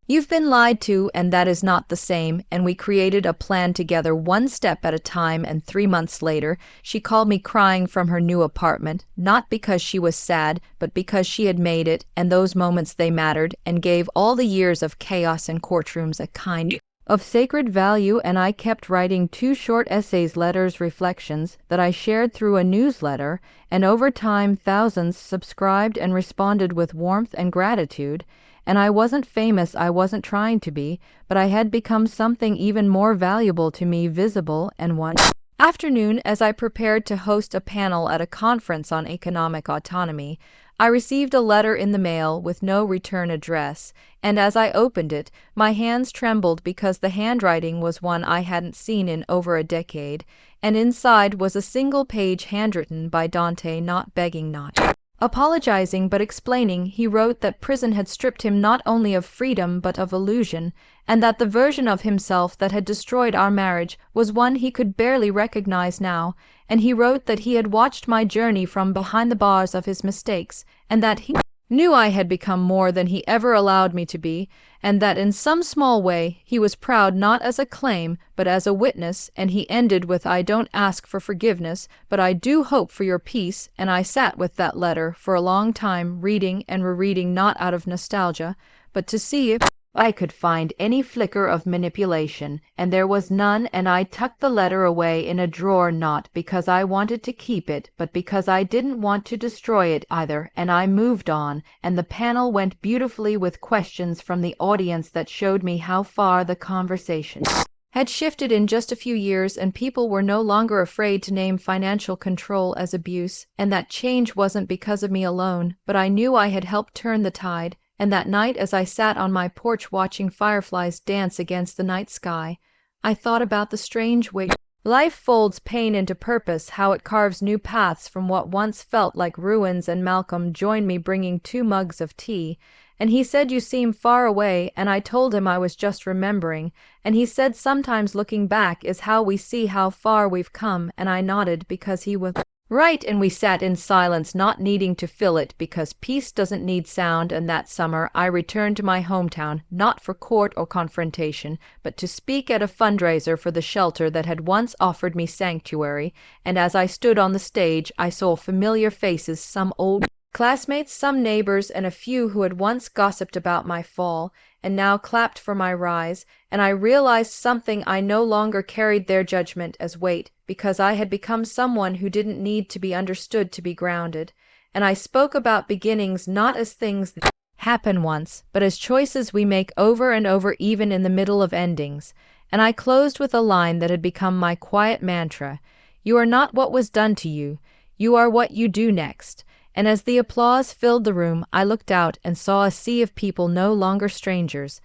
You've been lied to, and that is not the same." And we created a plan together, one step at a time. And 3 months later, she called me crying from her new apartment, not because she was sad, but because she had made it, and those moments, they mattered, and gave all the years of chaos in courtrooms a kind of sacred value. And I kept writing 2 short essays, letters, reflections, that I shared through a newsletter, and over time thousands subscribed and responded with warmth and gratitude. And I wasn't famous, I wasn't trying to be, but I had become something even more valuable to me, visible. And one afternoon, as I prepared to host a panel at a conference on economic autonomy, I received a letter in the mail with no return address, and as I opened it, my hands trembled because the handwriting was one I hadn't seen in over a decade, and inside was a single page handwritten by Dante, not begging, not apologizing, but explaining. He wrote that prison had stripped him not only of freedom but of illusion, and that the version of himself that had destroyed our marriage was one he could barely recognize now. And he wrote that he had watched my journey from behind the bars of his mistakes, and that he knew I had become more than he ever allowed me to be, and that in some small way he was proud, not as a claim, but as a witness. And he ended with, "I don't ask for forgiveness, but I do hope for your peace." And I sat with that letter for a long time, reading and rereading, not out of nostalgia, but to see if I could find any flicker of manipulation, and there was none, and I tucked the letter away in a drawer, not because I wanted to keep it, but because I didn't want to destroy it either, and I moved on, and the panel went beautifully with questions from the audience that showed me how far the conversation had shifted in just a few years, and people were no longer afraid to name financial control as abuse, and that change wasn't because of me alone, but I knew I had helped turn the tide. And that night, as I sat on my porch watching fireflies dance against the night sky, I thought about the strange way life folds pain into purpose, how it carves new paths from what once felt like ruins. And Malcolm joined me bringing 2 mugs of tea, and he said, "You seem far away," and I told him I was just remembering, and he said, "Sometimes looking back is how we see how far we've come," and I nodded because he was right, and we sat in silence, not needing to fill it, because peace doesn't need sound. And that summer I returned to my hometown, not for court or confrontation, but to speak at a fundraiser for the shelter that had once offered me sanctuary. And as I stood on the stage, I saw familiar faces, some old classmates, some neighbors, and a few who had once gossiped about my fall, and now clapped for my rise, and I realized something. I no longer carried their judgment as weight, because I had become someone who didn't need to be understood to be grounded. And I spoke about beginnings not as things that happen once, but as choices we make over and over, even in the middle of endings. And I closed with a line that had become my quiet mantra: "You are not what was done to you, you are what you do next." And as the applause filled the room, I looked out and saw a sea of people, no longer strangers,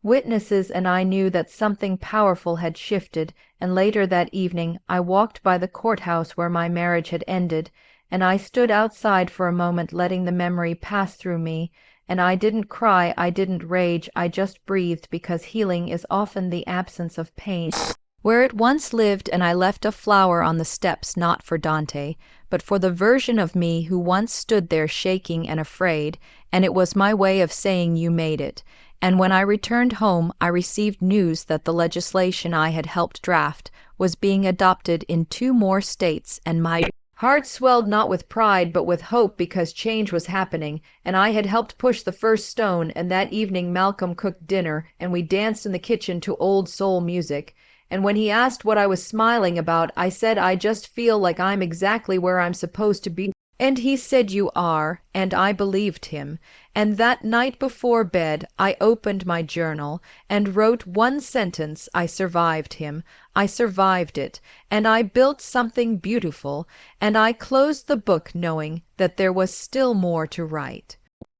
witnesses, and I knew that something powerful had shifted. And later that evening, I walked by the courthouse where my marriage had ended, and I stood outside for a moment, letting the memory pass through me. And I didn't cry, I didn't rage, I just breathed, because healing is often the absence of pain where it once lived. And I left a flower on the steps, not for Dante, but for the version of me who once stood there shaking and afraid, and it was my way of saying, "You made it." And when I returned home, I received news that the legislation I had helped draft was being adopted in 2 more states, and my heart swelled, not with pride but with hope, because change was happening, and I had helped push the first stone. And that evening Malcolm cooked dinner, and we danced in the kitchen to old soul music. And when he asked what I was smiling about, I said, "I just feel like I'm exactly where I'm supposed to be." And he said, "You are," and I believed him. And that night before bed, I opened my journal and wrote 1 sentence: "I survived him. I survived it. And I built something beautiful." And I closed the book knowing that there was still more to write.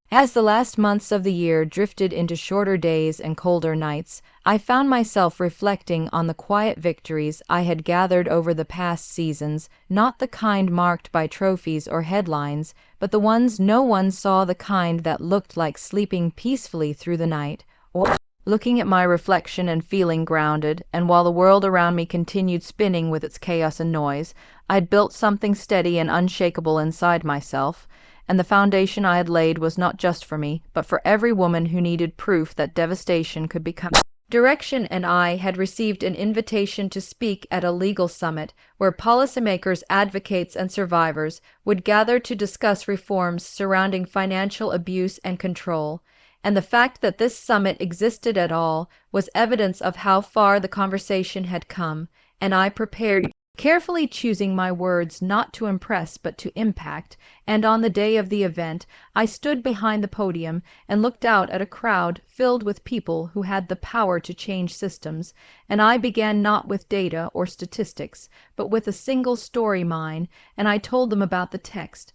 As the last months of the year drifted into shorter days and colder nights, I found myself reflecting on the quiet victories I had gathered over the past seasons, not the kind marked by trophies or headlines, but the ones no one saw, the kind that looked like sleeping peacefully through the night, or looking at my reflection and feeling grounded. And while the world around me continued spinning with its chaos and noise, I'd built something steady and unshakable inside myself. And the foundation I had laid was not just for me, but for every woman who needed proof that devastation could become direction. And I had received an invitation to speak at a legal summit where policymakers, advocates, and survivors would gather to discuss reforms surrounding financial abuse and control. And the fact that this summit existed at all was evidence of how far the conversation had come. And I prepared, carefully choosing my words not to impress but to impact. And on the day of the event, I stood behind the podium and looked out at a crowd filled with people who had the power to change systems. And I began not with data or statistics, but with a single story, mine. And I told them about the text,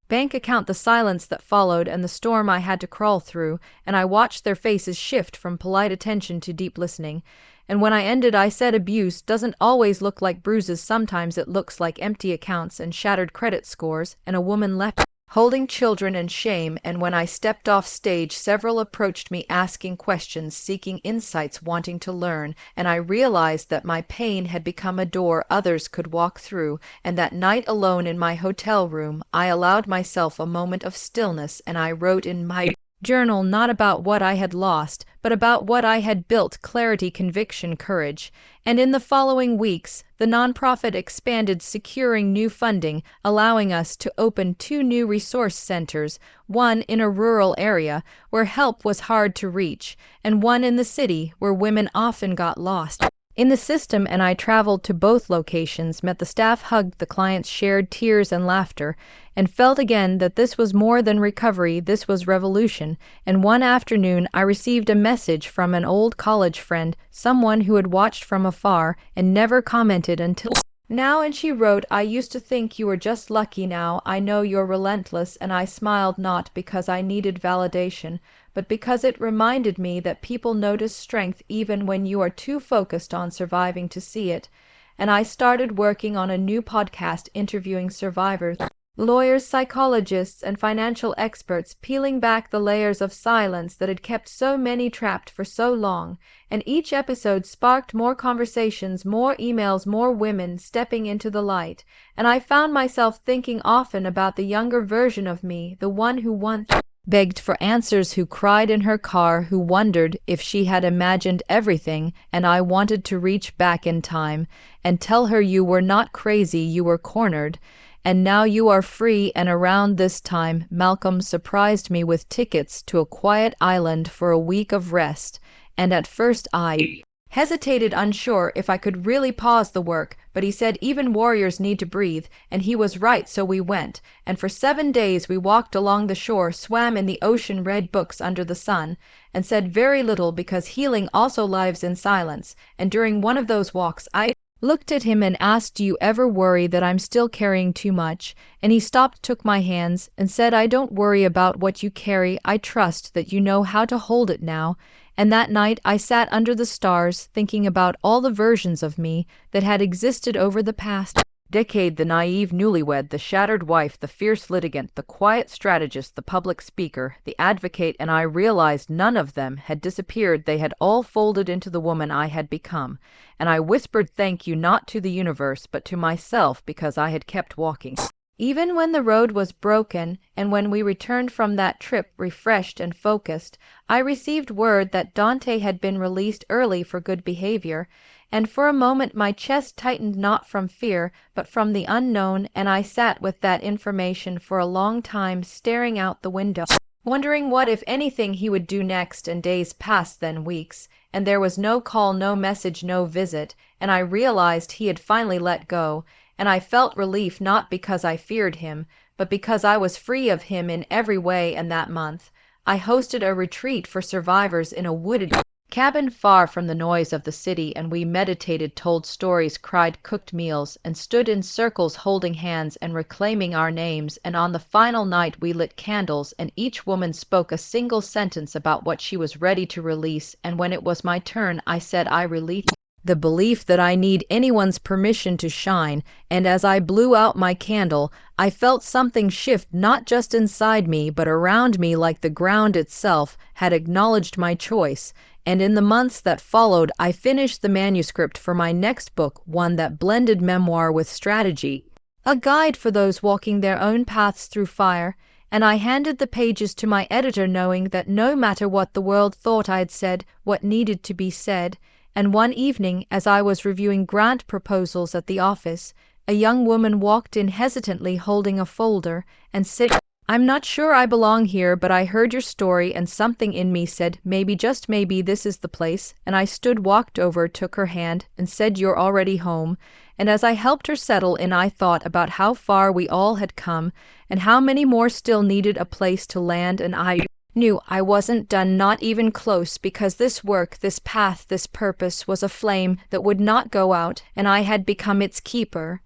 bank account, the silence that followed, and the storm I had to crawl through. And I watched their faces shift from polite attention to deep listening. And when I ended, I said, "Abuse doesn't always look like bruises. Sometimes it looks like empty accounts and shattered credit scores, and a woman left holding children and shame." And when I stepped off stage, several approached me asking questions, seeking insights, wanting to learn. And I realized that my pain had become a door others could walk through. And that night, alone in my hotel room, I allowed myself a moment of stillness, and I wrote in my journal not about what I had lost, but about what I had built: clarity, conviction, courage. And in the following weeks, the nonprofit expanded, securing new funding, allowing us to open 2 new resource centers, one in a rural area where help was hard to reach, and one in the city where women often got lost in the system. And I traveled to both locations, met the staff, hugged the clients, shared tears and laughter, and felt again that this was more than recovery, this was revolution. And one afternoon I received a message from an old college friend, someone who had watched from afar and never commented until now, and she wrote, "I used to think you were just lucky. Now I know you're relentless." And I smiled, not because I needed validation, but because it reminded me that people notice strength even when you are too focused on surviving to see it. And I started working on a new podcast interviewing survivors, lawyers, psychologists, and financial experts, peeling back the layers of silence that had kept so many trapped for so long. And each episode sparked more conversations, more emails, more women stepping into the light. And I found myself thinking often about the younger version of me, the one who once begged for answers, who cried in her car, who wondered if she had imagined everything. And I wanted to reach back in time and tell her, you were not crazy, you were cornered. And now you are free. And around this time, Malcolm surprised me with tickets to a quiet island for a week of rest. And at first I hesitated, unsure if I could really pause the work, but he said even warriors need to breathe, and he was right. So we went, and for 7 days we walked along the shore, swam in the ocean, read books under the sun, and said very little, because healing also lives in silence. And during one of those walks I looked at him and asked, "Do you ever worry that I'm still carrying too much?" And he stopped, took my hands, and said, "I don't worry about what you carry. I trust that you know how to hold it now." And that night I sat under the stars, thinking about all the versions of me that had existed over the past decade: the naive newlywed, the shattered wife, the fierce litigant, the quiet strategist, the public speaker, the advocate. And I realized none of them had disappeared. They had all folded into the woman I had become. And I whispered thank you, not to the universe, but to myself, because I had kept walking even when the road was broken. And when we returned from that trip, refreshed and focused, I received word that Dante had been released early for good behavior. And for a moment my chest tightened, not from fear, but from the unknown. And I sat with that information for a long time, staring out the window, wondering what, if anything, he would do next. And days passed, then weeks, and there was no call, no message, no visit. And I realized he had finally let go. And I felt relief, not because I feared him, but because I was free of him in every way. And that month I hosted a retreat for survivors in a wooded cabin far from the noise of the city, and we meditated, told stories, cried, cooked meals, and stood in circles holding hands and reclaiming our names. And on the final night we lit candles, and each woman spoke a single sentence about what she was ready to release. And when it was my turn, I said, I released the belief that I need anyone's permission to shine. And as I blew out my candle, I felt something shift, not just inside me, but around me, like the ground itself had acknowledged my choice. And in the months that followed, I finished the manuscript for my next book, one that blended memoir with strategy, a guide for those walking their own paths through fire. And I handed the pages to my editor, knowing that no matter what the world thought, I'd said what needed to be said. And one evening, as I was reviewing grant proposals at the office, a young woman walked in hesitantly, holding a folder, and said, "I'm not sure I belong here, but I heard your story," and something in me said, maybe, just maybe, this is the place. And I stood, walked over, took her hand, and said, "You're already home." And as I helped her settle in, I thought about how far we all had come, and how many more still needed a place to land. And I knew I wasn't done, not even close, because this work, this path, this purpose was a flame that would not go out, and I had become its keeper.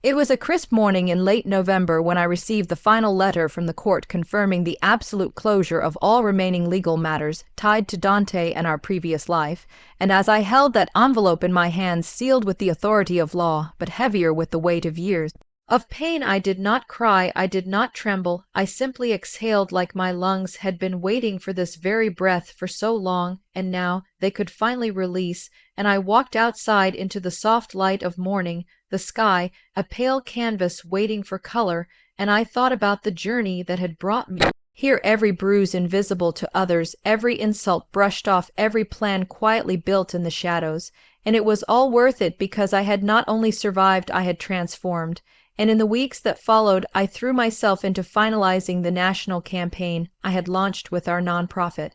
It was a crisp morning in late November when I received the final letter from the court confirming the absolute closure of all remaining legal matters tied to Dante and our previous life. And as I held that envelope in my hands, sealed with the authority of law, but heavier with the weight of years of pain, I did not cry, I did not tremble. I simply exhaled, like my lungs had been waiting for this very breath for so long, and now they could finally release. And I walked outside into the soft light of morning, the sky a pale canvas waiting for color. And I thought about the journey that had brought me Here every bruise invisible to others, every insult brushed off, every plan quietly built in the shadows. And it was all worth it because I had not only survived, I had transformed. And in the weeks that followed, I threw myself into finalizing the national campaign I had launched with our nonprofit.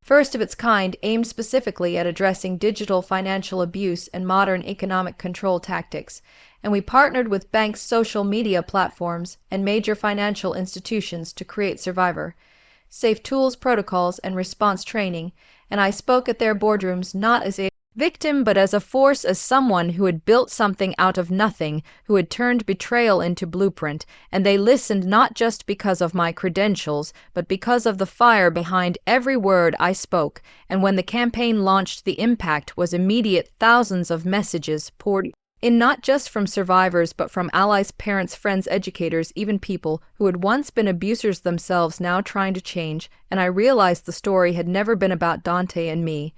First of its kind, aimed specifically at addressing digital financial abuse and modern economic control tactics. And we partnered with banks, social media platforms, and major financial institutions to create survivor safe tools, protocols, and response training. And I spoke at their boardrooms not as a victim but as a force, as someone who had built something out of nothing, who had turned betrayal into blueprint, and they listened not just because of my credentials, but because of the fire behind every word I spoke. And when the campaign launched, the impact was immediate. Thousands of messages poured in, not just from survivors but from allies, parents, friends, educators, even people who had once been abusers themselves now trying to change. And I realized the story had never been about Dante and me.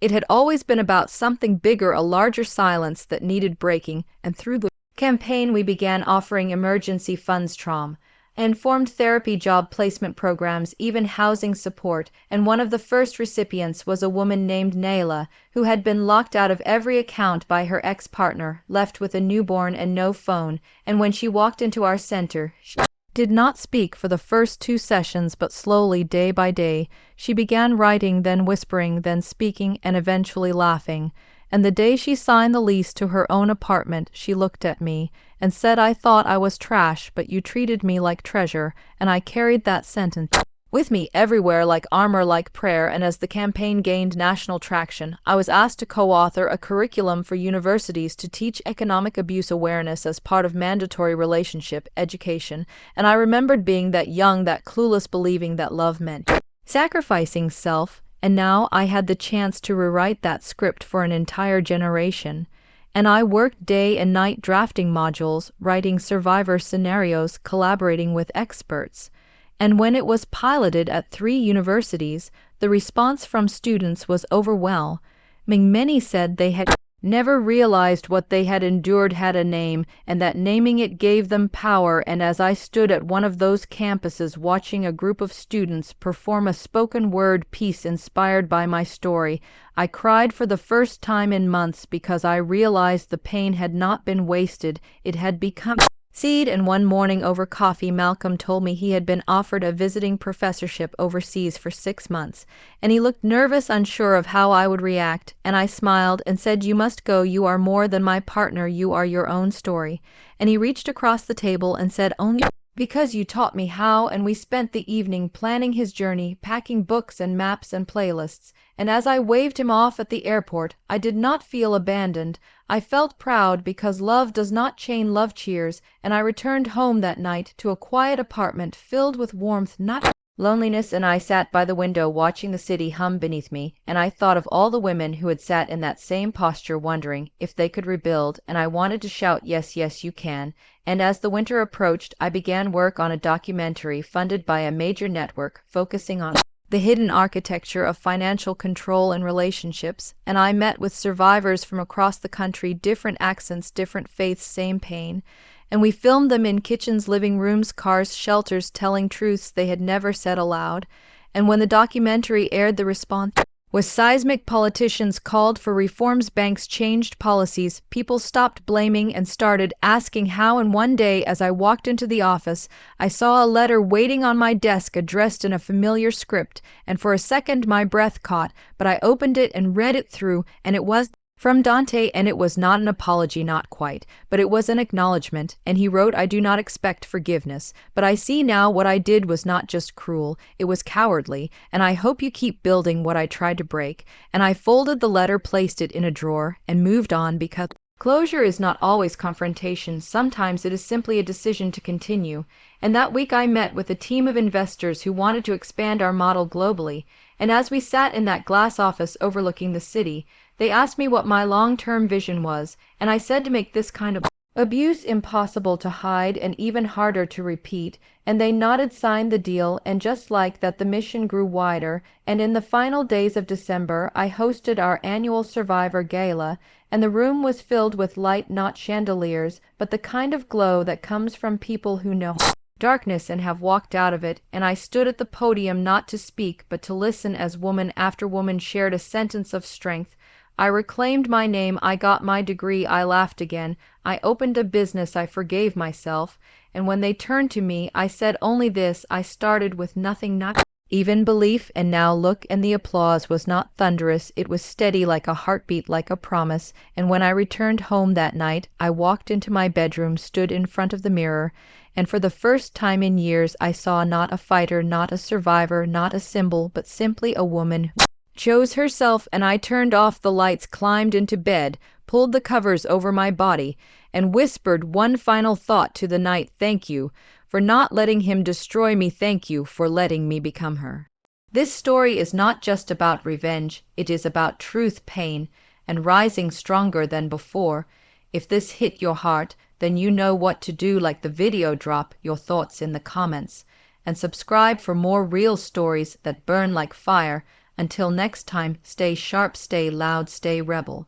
It had always been about something bigger, a larger silence that needed breaking. And through the campaign we began offering emergency funds, trauma informed therapy, job placement programs, even housing support. And one of the first recipients was a woman named Nayla, who had been locked out of every account by her ex-partner, left with a newborn and no phone. And when she walked into our center, she did not speak for the first 2 sessions, but slowly, day by day, she began writing, then whispering, then speaking, and eventually laughing. And the day she signed the lease to her own apartment, she looked at me and said, "I thought I was trash, but you treated me like treasure." And I carried that sentence with me everywhere, like armor, like prayer. And as the campaign gained national traction, I was asked to co-author a curriculum for universities to teach economic abuse awareness as part of mandatory relationship education. And I remembered being that young, that clueless, believing that love meant sacrificing self. And now I had the chance to rewrite that script for an entire generation. And I worked day and night drafting modules, writing survivor scenarios, collaborating with experts. And when it was piloted at 3 universities, the response from students was overwhelming. Many said they had never realized what they had endured had a name, and that naming it gave them power. And as I stood at one of those campuses watching a group of students perform a spoken word piece inspired by my story, I cried for the first time in months, because I realized the pain had not been wasted, it had become seed. And one morning over coffee, Malcolm told me he had been offered a visiting professorship overseas for 6 months, and he looked nervous, unsure of how I would react. And I smiled and said, "You must go. You are more than my partner. You are your own story." And he reached across the table and said, "Only because you taught me how." And we spent the evening planning his journey, packing books and maps and playlists. And as I waved him off at the airport, I did not feel abandoned. I felt proud, because love does not chain, love cheers. And I returned home that night to a quiet apartment filled with warmth, not loneliness. And I sat by the window watching the city hum beneath me, and I thought of all the women who had sat in that same posture, wondering if they could rebuild. And I wanted to shout, "Yes, yes, you can." And as the winter approached, I began work on a documentary funded by a major network focusing on the hidden architecture of financial control and relationships. And I met with survivors from across the country, different accents, different faiths, same pain. And we filmed them in kitchens, living rooms, cars, shelters, telling truths they had never said aloud. And when the documentary aired, the response was seismic. Politicians called for reforms, banks changed policies, people stopped blaming and started asking how. And one day, as I walked into the office, I saw a letter waiting on my desk addressed in a familiar script, and for a second my breath caught, but I opened it and read it through, and it was from Dante. And it was not an apology, not quite, but it was an acknowledgement. And he wrote, "I do not expect forgiveness, but I see now what I did was not just cruel, it was cowardly, and I hope you keep building what I tried to break." And I folded the letter, placed it in a drawer, and moved on, because closure is not always confrontation. Sometimes it is simply a decision to continue. And that week I met with a team of investors who wanted to expand our model globally. And as we sat in that glass office overlooking the city, they asked me what my long-term vision was, and I said to make this kind of abuse impossible to hide and even harder to repeat. And they nodded, signed the deal, and just like that the mission grew wider. And in the final days of December, I hosted our annual Survivor Gala, and the room was filled with light, not chandeliers, but the kind of glow that comes from people who know darkness and have walked out of it, and I stood at the podium not to speak but to listen as woman after woman shared a sentence of strength. I reclaimed my name, I got my degree, I laughed again, I opened a business, I forgave myself, and when they turned to me, I said only this: I started with nothing, not even belief, and now look, and the applause was not thunderous, it was steady like a heartbeat, like a promise. And when I returned home that night, I walked into my bedroom, stood in front of the mirror, and for the first time in years I saw not a fighter, not a survivor, not a symbol, but simply a woman who chose herself. And I turned off the lights, climbed into bed, pulled the covers over my body, and whispered one final thought to the night: thank you for not letting him destroy me, thank you for letting me become her. This story is not just about revenge, it is about truth, pain, and rising stronger than before. If this hit your heart, then you know what to do. Like the video, drop your thoughts in the comments, and subscribe for more real stories that burn like fire. Until next time, stay sharp, stay loud, stay rebel.